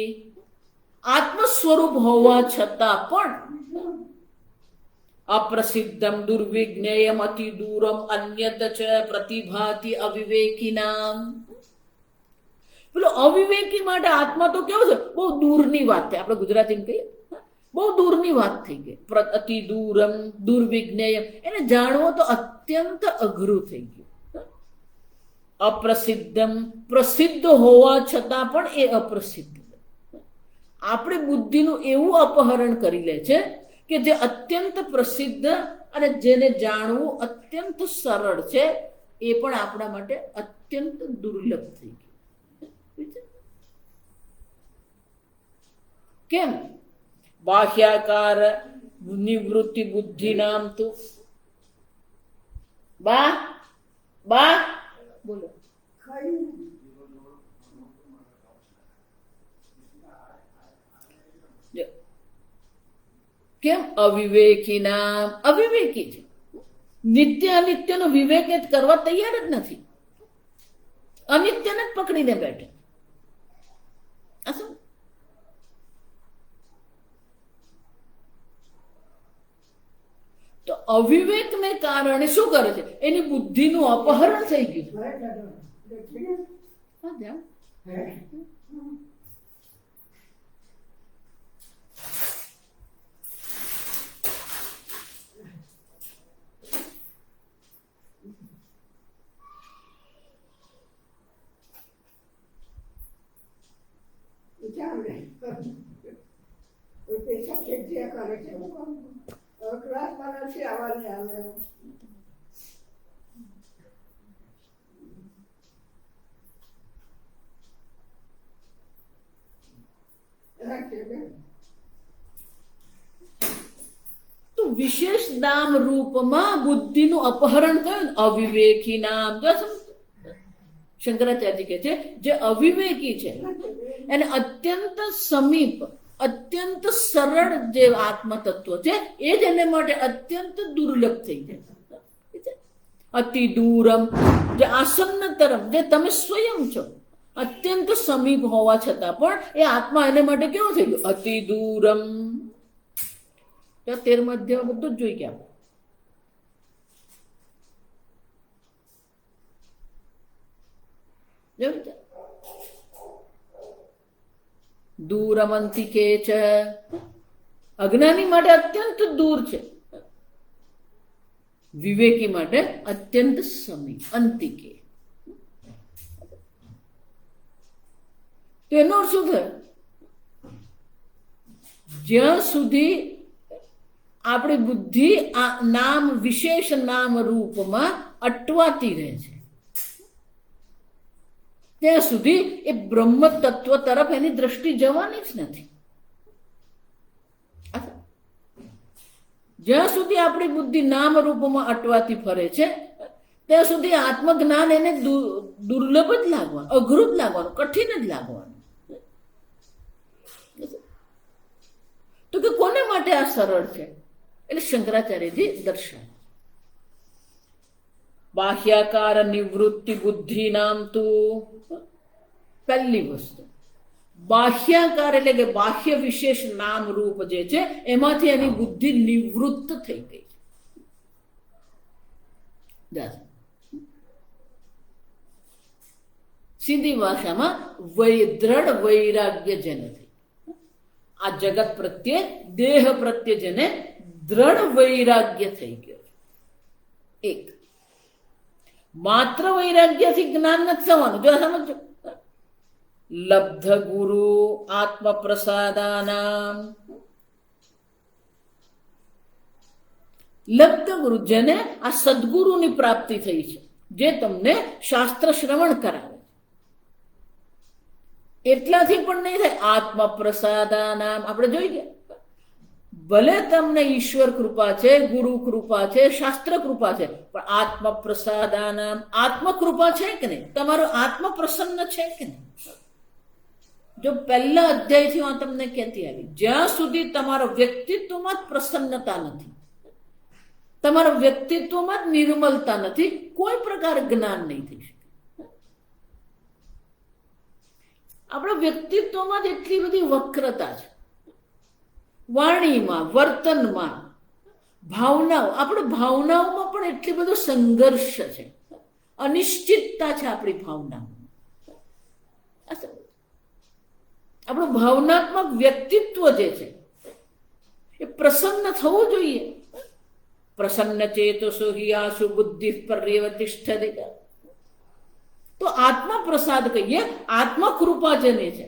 આત્મ સ્વરૂપ હોવા છતાં પણ અપ્રસિદ્ધમ દુર્વિજ્ઞેયમ અતિ દૂરમ અન્યત ચ પ્રતિભાતિ અવિવેકીનામ. પેલો અવિવેકી માટે આત્મા તો કેવો છે, બહુ દૂરની વાત છે. આપણે ગુજરાતીમાં કહીએ બહુ દૂરની વાત થઈ ગઈ. અતિ દૂરમ દુર્વિજ્ઞેયમ, એને જાણવો તો અત્યંત અઘરું થઈ ગયું. અપ્રસિદ્ધમ, પ્રસિદ્ધ હોવા છતાં પણ એ અપ્રસિદ્ધ. આપણી બુદ્ધિનું એવું અપહરણ કરી લે છે કે જે અત્યંત પ્રસિદ્ધ અને જેને જાણવું અત્યંત સરળ છે એ પણ આપણા માટે અત્યંત દુર્લભ થઈ ગયું. કેમ? બાહ્યાકાર નિવૃત્તિ બુદ્ધિ નામ તો બા બોલો. કેમ? અવિવેકી નામ, અવિવેકી છે. નિત્ય અનિત્યનો વિવેક જ કરવા તૈયાર જ નથી. અનિત્યને જ પકડીને બેઠે. તો અવિવેકને કારણે શું કરે છે? એની બુદ્ધિનું અપહરણ થઈ ગયું. તો વિશેષ નામ રૂપમાં બુદ્ધિનું અપહરણ થયું. અવિવેકી નામ, શંકરાચાર્ય કહે છે જે અવિવેકી છે એને અત્યંત સમીપ, અત્યંત સરળ જે આત્મ તત્વ છે એ જ એને માટે અત્યંત દુર્લભ થઈ જાય. અતિ દૂરમ, જે આસન્નતરમ, જે તમે સ્વયં છો, અત્યંત સમીપ હોવા છતાં પણ એ આત્મા એને માટે કેવો થઈ ગયો? અતિ દૂરમ. 13 અધ્યાય બધું જ જોઈ ગયા. દૂરમંતિકે છે, અજ્ઞાની માટે અત્યંત દૂર છે, વિવેકી માટે અત્યંત સમીપ, અંતિકે. તેનો અર્થ શું થાય? જ્યાં સુધી આપણી બુદ્ધિ આ નામ, વિશેષ નામ રૂપમાં અટવાતી રહે છે ત્યાં સુધી એ બ્રહ્મ તત્વ તરફ એની દ્રષ્ટિ જવાની જ નથી. જ્યાં સુધી આપણી બુદ્ધિ નામ રૂપમાં અટવાતી ફરે છે ત્યાં સુધી આત્મજ્ઞાન એને દુર્લભ જ લાગવાનું, અઘરું જ લાગવાનું, કઠિન જ લાગવાનું. તો કે કોને માટે આ સરળ છે? એટલે શંકરાચાર્યજી દર્શાવે બાહ્યાકાર નિવૃત્તિ બુદ્ધિ નામ તો પહેલી વસ્તુ બાહ્યાકાર એટલે કે બાહ્ય વિશેષ નામ રૂપ જે છે એમાંથી એની બુદ્ધિ નિવૃત્ત થઈ ગઈ છે. સીધી ભાષામાં દ્રઢ વૈરાગ્ય જેને થઈ, આ જગત પ્રત્યે દેહ પ્રત્યે જેને દ્રઢ વૈરાગ્ય થઈ ગયો. એક માત્ર વૈરાગ્યથી જ્ઞાન નથી થવાનું. જો સમજો, લબ્ધ ગુરુ આત્મ પ્રસાદાનામ, લબ્ધ ગુરુ જેને આ સદગુરુની પ્રાપ્તિ થઈ છે, જે તમને શાસ્ત્ર શ્રવણ કરાવે, એટલાથી પણ નહીં થાય. આત્મ પ્રસાદાનામ આપણે જોઈ ગયા. ભલે તમને ઈશ્વર કૃપા છે, ગુરુ કૃપા છે, શાસ્ત્ર કૃપા છે, પણ આત્મ પ્રસાદાનામ આત્મ કૃપા છે કે નહીં? તમારો આત્મ પ્રસન્ન છે કે નહીં? જો પહેલા અધ્યાયથી હું તમને કહેતી આવી, જ્યાં સુધી તમારો વ્યક્તિત્વમાં જ પ્રસન્નતા નથી, તમારા વ્યક્તિત્વમાં જ નિર્મલતા નથી, કોઈ પ્રકાર જ્ઞાન નહીં થઈ શકે. આપણા વ્યક્તિત્વમાં જ એટલી બધી વક્રતા છે, વાણીમાં, વર્તનમાં, ભાવનાઓ, આપણી ભાવનાઓમાં પણ એટલી બધો સંઘર્ષ છે, અનિશ્ચિતતા છે આપણી ભાવનામાં. આપણું ભાવનાત્મક વ્યક્તિત્વ જે છે એ પ્રસન્ન થવું જોઈએ. પ્રસન્ન ચેતસો હિ આશુ બુદ્ધિ પર્યવતિષ્ઠતિ. તો આત્મા પ્રસાદ કહીએ, આત્મા કૃપા જેને છે.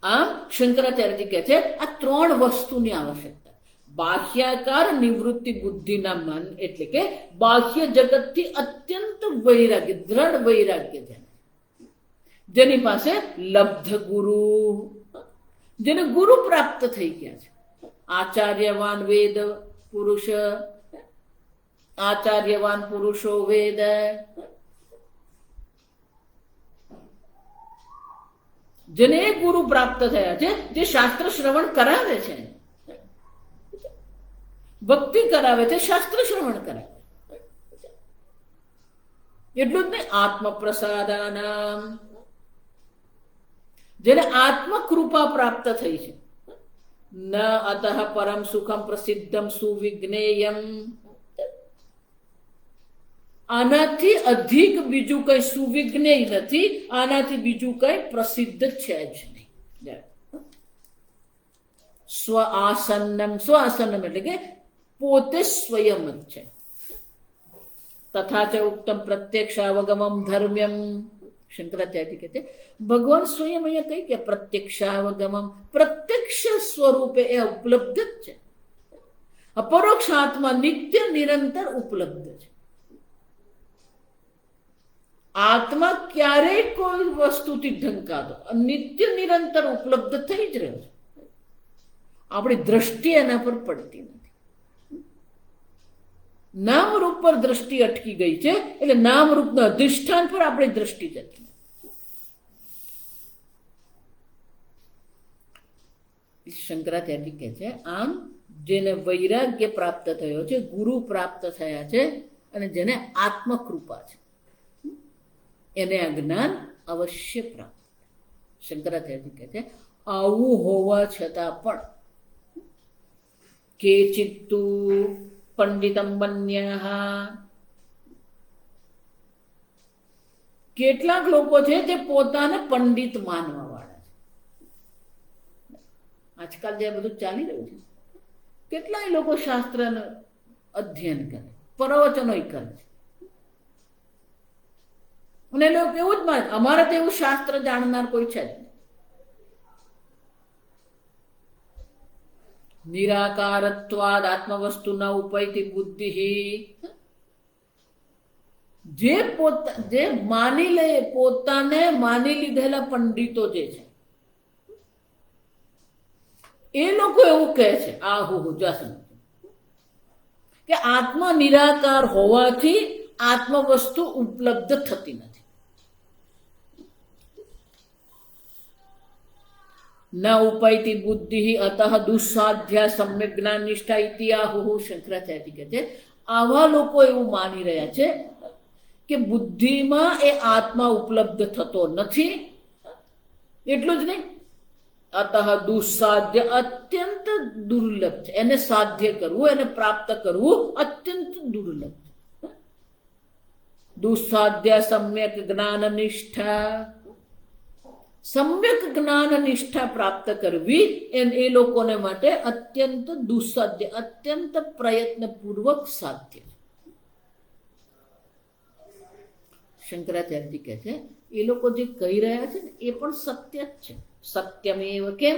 આમ શંકરાચાર્યજી કહે છે આ ત્રણ વસ્તુની આવશ્યકતા. બાહ્યાકાર નિવૃત્તિ બુદ્ધિના મન એટલે કે બાહ્ય જગતથી અત્યંત વૈરાગ્ય, દ્રઢ વૈરાગ્ય છે, જેની પાસે લબ્ધ ગુરુ, જેને ગુરુ પ્રાપ્ત થઈ ગયા છે. આચાર્યવાન વેદ પુરુષ, આચાર્યવાન પુરુષો વેદ. જેને ગુરુ પ્રાપ્ત થયા છે, જે શાસ્ત્ર શ્રવણ કરાવે છે, ભક્તિ કરાવે છે, શાસ્ત્ર શ્રવણ કરાવે. એટલું જ નહીં, આત્મ પ્રસાદાનામ, જેને આત્મ કૃપા પ્રાપ્ત થઈ છે. ન અતઃ પરમ સુખમ પ્રસિદ્ધમ સુવિજ્ઞેયમ, આનાથી અધિક બીજું કઈ સુવિજ્ઞેય નથી, આનાથી બીજું કઈ પ્રસિદ્ધ છે જ નહીં. સ્વ આસન્નમ, સ્વ આસન્નમ એટલે કે પોતે સ્વયં જ છે. તથા ચ ઉક્તમ પ્રત્યક્ષાવગમમ ધર્મ્યમ, શંકરાચાર્ય કહે છે ભગવાન સ્વયં અહીંયા કઈ કે પ્રત્યક્ષાવગમમ, પ્રત્યક્ષ સ્વરૂપે એ ઉપલબ્ધ જ છે. અપરોક્ષ આત્મા નિત્ય નિરંતર ઉપલબ્ધ છે. આત્મા ક્યારેય કોઈ વસ્તુથી ઢંકાતો નિત્ય નિરંતર ઉપલબ્ધ થઈ જ રહ્યો છે. આપણી દ્રષ્ટિ એના પર પડતી નથી. નામરૂપ પર દ્રષ્ટિ અટકી ગઈ છે, એટલે નામરૂપના અધિષ્ઠાન પર આપણી દ્રષ્ટિ જતી. શંકરાચાર્ય કહે છે આમ જેને વૈરાગ્ય પ્રાપ્ત થયો છે, ગુરુ પ્રાપ્ત થયા છે, અને જેને આત્મકૃપા છે, એને આ જ્ઞાન અવશ્ય પ્રાપ્ત. શંકરાચાર્ય કહે છે આવું હોવા છતાં પણ કેચિત્તુ પંડિતમ મન્યઃ, કેટલાક લોકો છે જે પોતાને પંડિત માનવા વાળા છે. આજકાલ જે બધું ચાલી રહ્યું છે, કેટલાય લોકો શાસ્ત્રનું અધ્યયન કરે, પ્રવચનો કરે છે, અને લોકો એવું જ માને અમારે તો એવું શાસ્ત્ર જાણનાર કોઈ છે જ નહીં. નિરાકારત્વાદ આત્મવસ્તુના ઉપૈતિ બુદ્ધિ, જે માની લે, પોતાને માની લીધેલા પંડિતો જે છે એ લોકો એવું કહે છે કે આત્મા નિરાકાર હોવાથી આત્મ વસ્તુ ઉપલબ્ધ થતી નથી. ન ઉપૈતિ બુદ્ધિ અતઃ દુસ્સાધ્યા સમ્યક જ્ઞાન નિષ્ઠા ઇતિહાહુ. શંકરાચાર્ય કહે છે આવા લોકો એવું માની રહ્યા છે કે બુદ્ધિમાં એ આત્મા ઉપલબ્ધ થતો નથી. એટલું જ નહીં, અતઃ દુસ્સાધ્ય અત્યંત દુર્લભ છે. એને સાધ્ય કરવું, એને પ્રાપ્ત કરવું અત્યંત દુર્લભ છે. દુસ્સાધ્ય સમ્યક જ્ઞાન નિષ્ઠા. સમ્યક જ્ઞાન નિષ્ઠા પ્રાપ્ત કરવી એ લોકોને માટે અત્યંત દુસ્સાધ્ય, અત્યંત પ્રયત્નપૂર્વક સાધ્ય. શંકરાચાર્યજી કહે છે એ લોકો જે કહી રહ્યા છે ને એ પણ સત્ય જ છે. સત્યમેવ કેમ?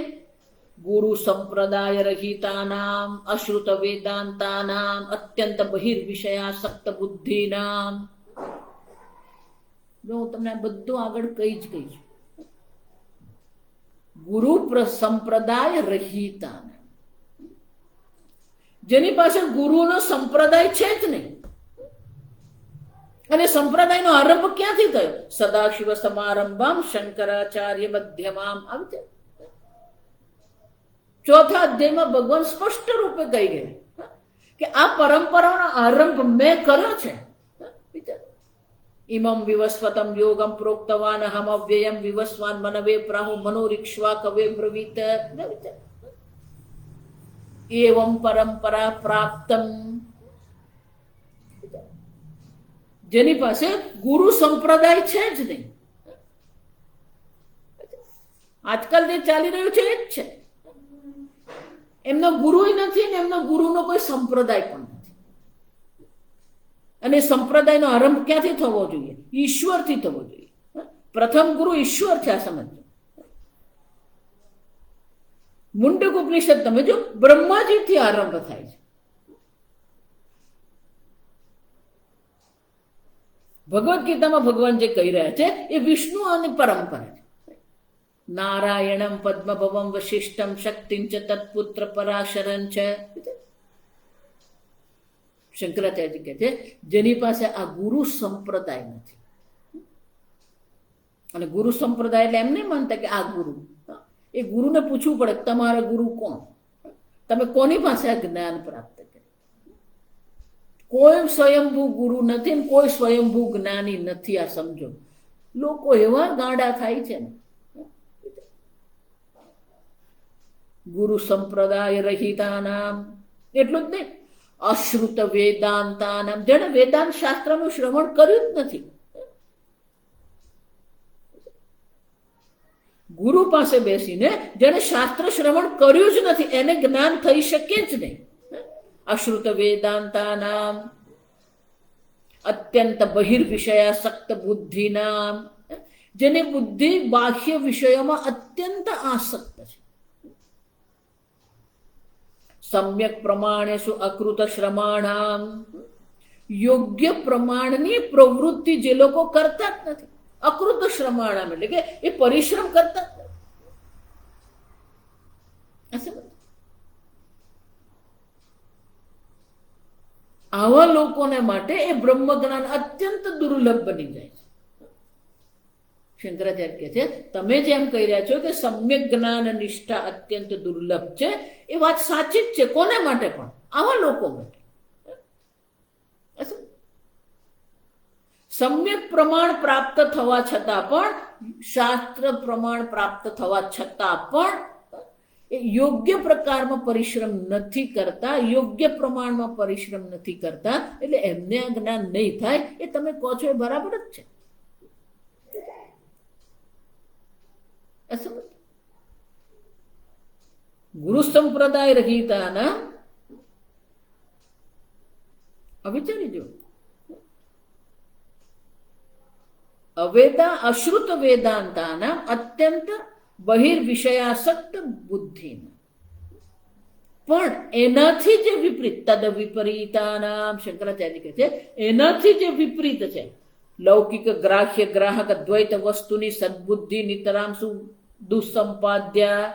ગુરુ સંપ્રદાય રહિતાનામ અશ્રુત વેદાંતાનામ અત્યંત બહિર્વિષયાસક્ત બુદ્ધિનામ. જો હું તમને બધું આગળ કહી જ કહીશ. ગુરુ સંપ્રદાય રહિતાનામ, જેની પાસે ગુરુનો સંપ્રદાય છે જ નહીં. અને સંપ્રદાયનો આરંભ ક્યાંથી થયો? સદાશિવ સમારંભમ શંકરાચાર્ય મધ્યમામ. આવી છે ચોથા અધ્યાયમાં ભગવાન સ્પષ્ટ રૂપે કહી ગયા કે આ પરંપરાનો આરંભ મેં કર્યો છે. ઇમમ વિવસ્વતમ યોગમ પ્રોક્તવાન અહમ અવ્યયમ વિવસ્વાન મનવે પ્રાહુ મનોરિક્ષ્વા કવે બ્રવીત. એવમ પરંપરા પ્રાપ્તમ. જેની પાસે ગુરુ સંપ્રદાય છે જ નહીં. આજકાલ જે ચાલી રહ્યું છે એ જ છે. એમનો ગુરુ નથી ને એમનો ગુરુનો કોઈ સંપ્રદાય પણ નથી. અને સંપ્રદાયનો આરંભ ક્યાંથી થવો જોઈએ? ઈશ્વરથી થવો જોઈએ. પ્રથમ ગુરુ ઈશ્વર છે. આ સમજો. મુંડક ઉપનિષદ તમે જો બ્રહ્માજીથી આરંભ થાય છે. ભગવદ્ ગીતામાં ભગવાન જે કહી રહ્યા છે એ વિષ્ણુ અને પરંપરા છે. નારાયણમ પદ્મભવમ વશિષ્ઠમ શક્તિંચ તત્પુત્ર પરાશરં છે. શંકરાચાર્ય કહે છે જેની પાસે આ ગુરુ સંપ્રદાય નથી. અને ગુરુ સંપ્રદાય એટલે એમ નહીં માનતા કે આ ગુરુ. એ ગુરુને પૂછવું પડે તમારા ગુરુ કોણ? તમે કોની પાસે આ જ્ઞાન પ્રાપ્ત? કોઈ સ્વયંભૂ ગુરુ નથી ને કોઈ સ્વયંભૂ જ્ઞાની નથી. આ સમજો. લોકો એવા ગાંડા થાય છે ને. ગુરુ સંપ્રદાય રહિતાનામ એટલું જ નહીં, અશ્રુત વેદાંતાનામ, જેને વેદાંત શાસ્ત્રનું શ્રવણ કર્યું જ નથી. ગુરુ પાસે બેસીને જેને શાસ્ત્ર શ્રવણ કર્યું જ નથી એને જ્ઞાન થઈ શકે જ નહીં. અશ્રુત વેદાંતાનામ અત્યંત બહિર્વિષયાસક્ત બુદ્ધિનામ, જેની બુદ્ધિ બાહ્ય વિષયોમાં અત્યંત આસક્ત છે. સમ્યક પ્રમાણેષુ અકૃત શ્રમાણામ, યોગ્ય પ્રમાણની પ્રવૃત્તિ જે લોકો કરતા જ નથી. અકૃત શ્રમાણામ એટલે કે એ પરિશ્રમ કરતા જ નથી. આવા લોકોને માટે એ બ્રહ્મ જ્ઞાન અત્યંત દુર્લભ બની જાય છે. શંકરાચાર્ય કહે છે તમે જેમ કહી રહ્યા છો કે સમ્યક જ્ઞાન નિષ્ઠા અત્યંત દુર્લભ છે, એ વાત સાચી જ છે. કોને માટે? પણ આવા લોકો માટે. સમ્યક પ્રમાણ પ્રાપ્ત થવા છતાં પણ, શાસ્ત્ર પ્રમાણ પ્રાપ્ત થવા છતાં પણ યોગ્ય પ્રકારમાં પરિશ્રમ નથી કરતા, યોગ્ય પ્રમાણમાં પરિશ્રમ નથી કરતા, એટલે એમને આ જ્ઞાન નહીં થાય. એ તમે કહો છો એ બરાબર જ છે. ગુરુ સંપ્રદાય રહિતાના વિચારી જો અવેદા અશ્રુત વેદાંતાના અત્યંત બહિર્વિષયાસક્ત બુદ્ધિ, પણ એનાથી જે વિપરીત તદ વિપરીતાનામ, શંકરાચાર્ય કહે છે એનાથી જે વિપરીત છે, લૌકિક ગ્રાહ્ય ગ્રાહક દ્વૈત વસ્તુની સદબુદ્ધિ નિતરામ દુસંપાદ્યા.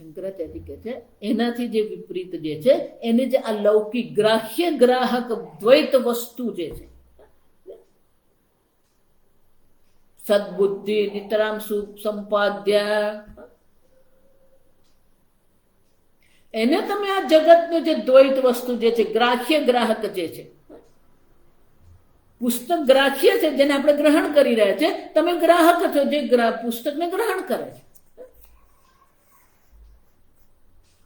શંકરાચાર્ય કહે છે એનાથી જે વિપરીત જે છે એને જે આ લૌકિક ગ્રાહ્ય ગ્રાહક દ્વૈત વસ્તુ જે છે, સદબુદ્ધિ નિતરામ સંપાદ્યા, એને તમે આ જગતનું જે દ્વૈત વસ્તુ જે છે, ગ્રાહ્ય ગ્રાહક જે છે, પુસ્તક ગ્રાહ્ય છે જેને આપણે ગ્રહણ કરી રહ્યા છે, તમે ગ્રાહક છો જે પુસ્તકને ગ્રહણ કરે છે.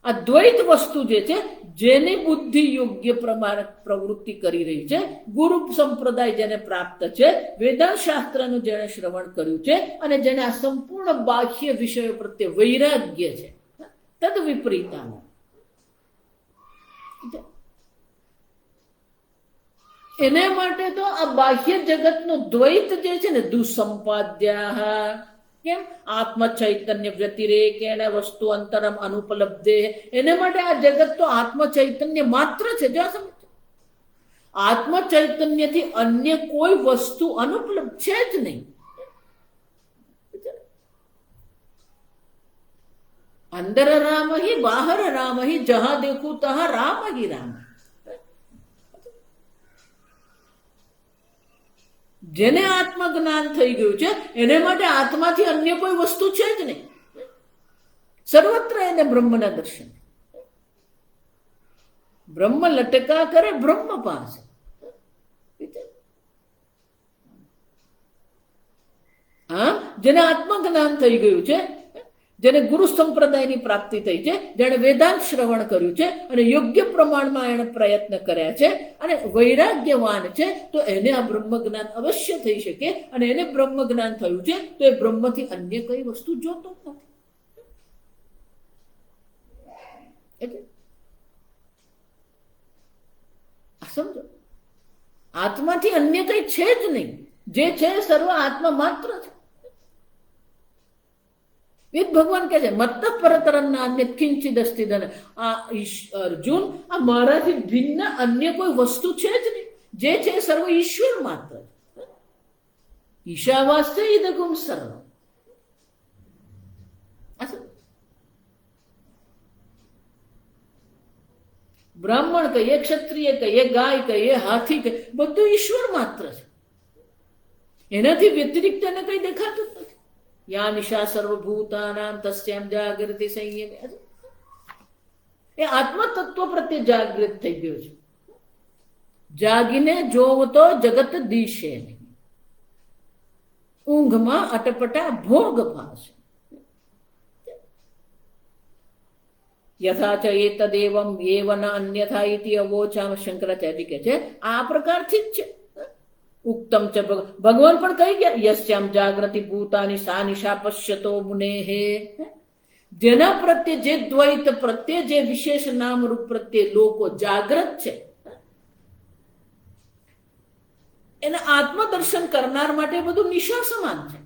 આ દ્વૈત વસ્તુ જે છે જેની બુદ્ધિ યોગ્ય પ્રમાણે પ્રવૃત્તિ કરી રહી છે, ગુરુ સંપ્રદાય જેને પ્રાપ્ત છે, વેદાંત શાસ્ત્રનું જેને શ્રવણ કર્યું છે અને જેને આ સંપૂર્ણ બાહ્ય વિષયો પ્રત્યે વૈરાગ્ય છે, તદ વિપરીતાનું. એને માટે તો આ બાહ્ય જગતનો દ્વૈત જે છે ને, દુસંપાદ્યા, કેમ આત્મ ચૈતન્ય વ્યતિરેકેણ વસ્તુ અંતરમ અનુપલબ્ધે, એને માટે આ જગત તો આત્મ ચૈતન્ય માત્ર છે. જો સમજ, આત્મ ચૈતન્યથી અન્ય કોઈ વસ્તુ અનુપલબ્ધ છે જ નહીં. અંદર રામ હી બાહર રામ હી, જહાં દેખું તહાં રામ હી રામ. જેને આત્મજ્ઞાન થઈ ગયું છે એને માટે આત્માથી અન્ય કોઈ વસ્તુ છે જ નહીં. સર્વત્ર એને બ્રહ્મના દર્શન. બ્રહ્મ લટકા કરે બ્રહ્મ પાસે. હા, જેને આત્મજ્ઞાન થઈ ગયું છે, જેને ગુરુ સંપ્રદાયની પ્રાપ્તિ થઈ છે, જેને વેદાંત શ્રવણ કર્યું છે અને યોગ્ય પ્રમાણમાં એને પ્રયત્ન કર્યા છે અને વૈરાગ્યવાન છે, તો એને આ બ્રહ્મ જ્ઞાન અવશ્ય થઈ શકે. અને એને બ્રહ્મ જ્ઞાન થયું છે તો એ બ્રહ્મથી અન્ય કઈ વસ્તુ જોતો નથી. એટલે સમજો, આત્માથી અન્ય કઈ છે જ નહીં. જે છે સર્વ આત્મા માત્ર છે. ભગવાન કહે છે મત્ત પરતરન્ના અન્ય કિંચિદ અસ્તિ ધન. આ અર્જુન, આ મારાથી ભિન્ન અન્ય કોઈ વસ્તુ છે જ નહીં. જે છે સર્વ ઈશ્વર માત્ર. ઈશાવાસ્ય ઇદગુમ સર્વ. બ્રાહ્મણ કહીએ, ક્ષત્રિય કહીએ, ગાય કહીએ, હાથી કહીએ, બધું ઈશ્વર માત્ર છે. એનાથી વ્યતિરિક્ત એને કઈ દેખાતું જ નથી. યા નિશા સર્વભૂતાનામ તસ્યામ જાગૃતિ સંયમે. એ આત્મા તત્વ પ્રત્યે જાગૃત થઈ ગયો છે. જાગીને જોવતો જગત દિશે નહીં, ઊંઘમાં અટપટા ભોગ પાસે. યથા ચ એતદેવમ એવ ન અન્યથા ઇતિ અવોચામ. શંકરાચાર્ય કહે છે આ પ્રકારથી જ છે. ઉક્તમ ચ ભગવાન પણ કહી ગયા યસ્યામ જાગૃતિ ભૂતાની સા નિશા પશ્યતો મુનેહે. જેના પ્રત્યે, જે દ્વૈત પ્રત્યે, જે વિશેષ નામ રૂપ પ્રત્યે લોકો જાગૃત છે, એને આત્મદર્શન કરનાર માટે બધું નિશા સમાન છે.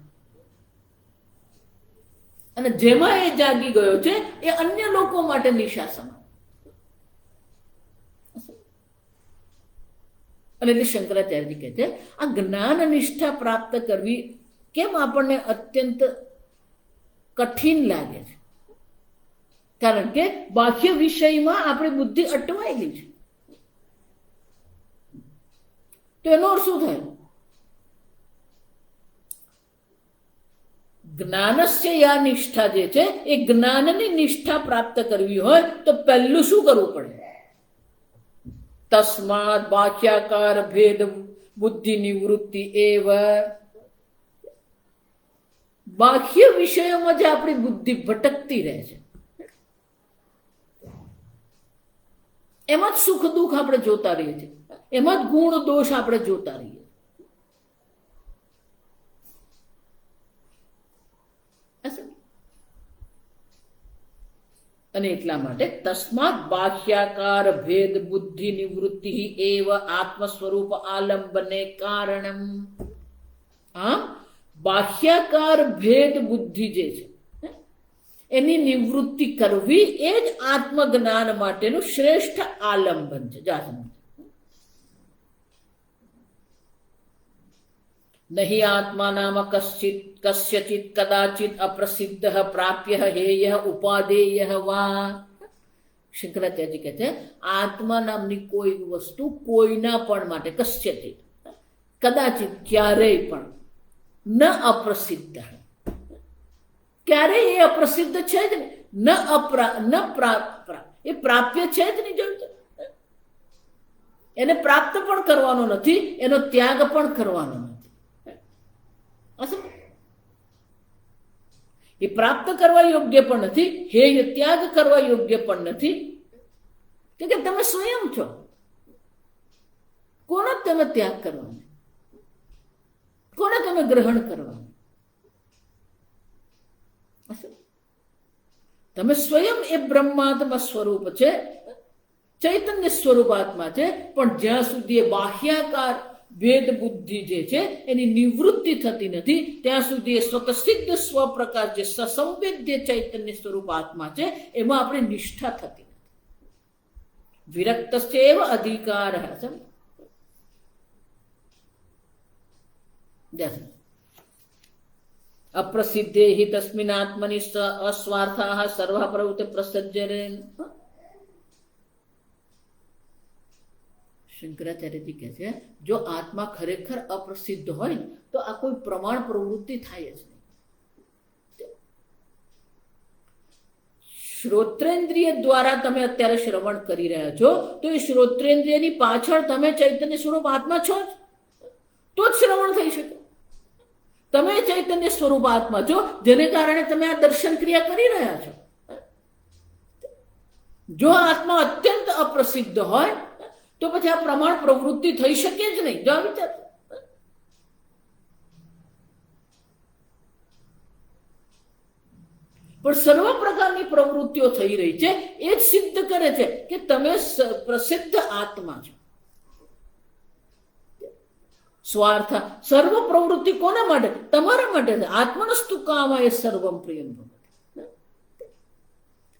અને જેમાં એ જાગી ગયો છે એ અન્ય લોકો માટે નિશા સમાન. અને એટલે શંકરાચાર્ય કહે છે આ જ્ઞાન નિષ્ઠા પ્રાપ્ત કરવી કેમ આપણને અત્યંત કઠિન લાગે છે? કારણ કે બાહ્ય વિષયમાં આપણી બુદ્ધિ અટવાયેલી છે. તો એનો અર્થ શું થાય? જ્ઞાનસ્ય યા નિષ્ઠા જે છે એ જ્ઞાનની નિષ્ઠા પ્રાપ્ત કરવી હોય તો પહેલું શું કરવું પડે? તસ્માત બાહ્યાકાર ભેદ બુદ્ધિ નિવૃત્તિ એવ. બાહ્ય વિષયોમાં જે આપણી બુદ્ધિ ભટકતી રહે છે, એમાં જ સુખ દુઃખ આપણે જોતા રહીએ છીએ, એમાં જ ગુણ દોષ આપણે જોતા રહીએ. અને એટલા માટે તસ્માત બાહ્યાકાર ભેદ બુદ્ધિ નિવૃત્તિ એવ આત્મ સ્વરૂપ આલંબને કારણમ. બાહ્યાકાર ભેદ બુદ્ધિ જે છે એની નિવૃત્તિ કરવી એ જ આત્મજ્ઞાન માટેનું શ્રેષ્ઠ આલંબન છે. नहि आत्मा नाम कस्यचित् कदाचित् अप्रसिद्धः प्राप्यः हेयः उपादेयः वा. શંકરાચાર્યજી કહે છે આત્મા નામની કોઈ વસ્તુ કોઈના પણ માટે કસ્યચિત કદાચિત ક્યારેય પણ ન અપ્રસિદ્ધ, ક્યારેય એ અપ્રસિદ્ધ છે જ નહીં, એ પ્રાપ્ય છે જ નહીં. જોયું, એને પ્રાપ્ત પણ કરવાનો નથી, એનો ત્યાગ પણ કરવાનો નથી. એ પ્રાપ્ત કરવા યોગ્ય પણ નથી, હે ત્યાગ કરવા યોગ્ય પણ નથી. કે તમે સ્વયં છો, કોનો તમે ત્યાગ કરવાનો, કોને તમે ગ્રહણ કરવાનું? તમે સ્વયં એ બ્રહ્માત્મા સ્વરૂપ છે, ચૈતન્ય સ્વરૂપ આત્મા છે. પણ જ્યાં સુધી એ બાહ્યાકાર ભેદ બુદ્ધિ જે છે એની નિવૃત્તિ થતી નથી, ત્યાં સુધી એ સ્વતસિદ્ધ સ્વપ્રકાશ જે સસંવેદ્ય ચૈતન્ય સ્વરૂપ આત્મા છે એમાં આપણે નિષ્ઠા થતી નથી. વિરક્તસ્ય એવ અધિકાર. અપ્રસિદ્ધે હિ તસ્મિન આત્મનિ અસ્વાર્થાઃ સર્વ પ્રવૃત્તિ પ્રસજ્યરેન. શંકરાચાર્યજી કહે છે જો આત્મા ખરેખર અપ્રસિદ્ધ હોય ને તો આ કોઈ પ્રમાણ પ્રવૃત્તિ થાય જ નહીં. શ્રોત્રેન્દ્રિય દ્વારા તમે અત્યારે શ્રવણ કરી રહ્યા છો તો એ શ્રોત્રેન્દ્રિયની પાછળ તમે ચૈતન્ય સ્વરૂપ આત્મા છો જ, તો જ શ્રવણ થઈ શકે. તમે ચૈતન્ય સ્વરૂપ આત્મા છો જેને કારણે તમે આ દર્શન ક્રિયા કરી રહ્યા છો. જો આત્મા અત્યંત અપ્રસિદ્ધ હોય તો પછી આ પ્રમાણ પ્રવૃત્તિ થઈ શકે જ નહીં. જો વિચાર, પણ સર્વ પ્રકારની પ્રવૃત્તિઓ થઈ રહી છે એ જ સિદ્ધ કરે છે કે તમે પ્રસિદ્ધ આત્મા છો. સ્વાર્થ સર્વ પ્રવૃત્તિ કોના માટે? તમારા માટે. આત્મનસ્તુ કામાય સર્વમ પ્રિયમ.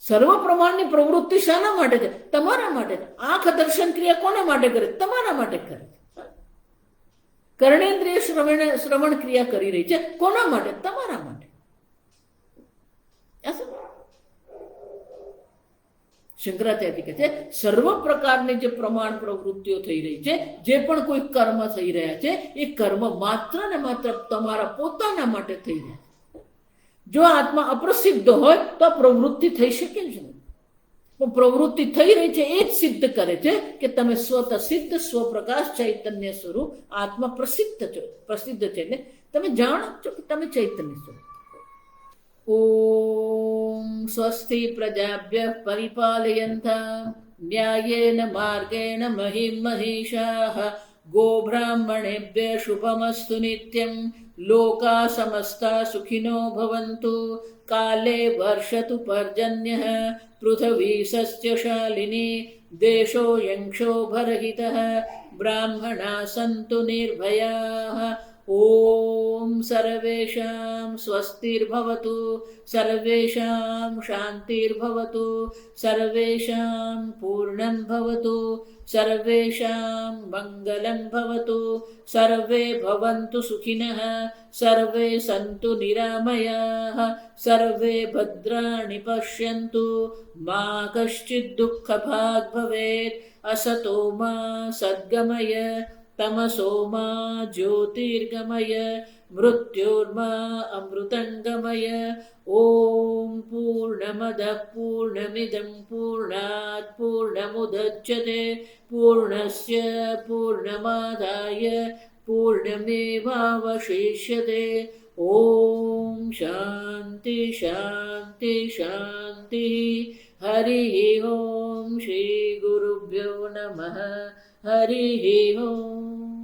સર્વ પ્રમાણની પ્રવૃત્તિ શાના માટે છે? તમારા માટે. આંખ દર્શન ક્રિયા કોના માટે કરે? તમારા માટે કરે. કર્ણેન્દ્રિય શ્રવણ ક્રિયા કરી રહી છે કોના માટે? તમારા માટે. શંકરાચાર્ય કહે છે સર્વ પ્રકારની જે પ્રમાણ પ્રવૃત્તિઓ થઈ રહી છે, જે પણ કોઈ કર્મ થઈ રહ્યા છે એ કર્મ માત્ર ને માત્ર તમારા પોતાના માટે થઈ રહ્યા છે. જો આત્મા અપ્રસિદ્ધ હોય તો પ્રવૃત્તિ થઈ શકે જ નહીં. પણ પ્રવૃત્તિ થઈ રહી છે એ જ સિદ્ધ કરે છે કે તમે સ્વતઃ સિદ્ધ સ્વપ્રકાશ ચૈતન્ય સ્વરૂપ આત્મા પ્રસિદ્ધ છો, પ્રસિદ્ધ છે. એટલે તમે જાણો છો કે તમે ચૈતન્ય સ્વરૂપ. ઓમ સ્વસ્તિ પ્રજાભ્યઃ પરિપાલયન્તાં ન્યાયેન માર્ગેણ મહિં મહિષાઃ ગોબ્રાહ્મણેભ્યઃ શુભમસ્તુ નિત્યં લોકા સમસ્તા સુખિનો ભવन्तુ કાલે વર્ષતુ પર્જન્યઃ પૃથ્વી સસ્યશાલિની દેશોऽયં ક્ષોભરહિતઃ બ્રાહ્મણા સन्तુ નિર્ભયાઃ. ઓમ સર્વેષાં સ્વસ્તિર્ભવતુ સર્વેષાં શાંતિર્ભવતુ સર્વેષાં પૂર્ણં ભવતુ સર્વેષાં મંગલં ભવતુ સર્વે ભવन्तુ સુખિનઃ સર્વે સन्तુ નિરામયાઃ સર્વે ભદ્રાણિ પશ્યन्तુ મા કશ્ચિદ દુઃખભાગ ભવેत्. અસતો મા સદ્ગમય તમસો મા જ્યોતિર્ગમય મૃત્યોર્મા અમૃતંગમય. ઓમ પૂર્ણમદઃ પૂર્ણમિદં પૂર્ણાત પૂર્ણમુદચ્યતે પૂર્ણસ્ય પૂર્ણમાદાય પૂર્ણમેવાવશિષ્યતે. ઓમ શાંતિ શાંતિ શાંતિ. હરિ ઓમ શ્રી ગુરુભ્યો નમઃ. હરિ ઓમ.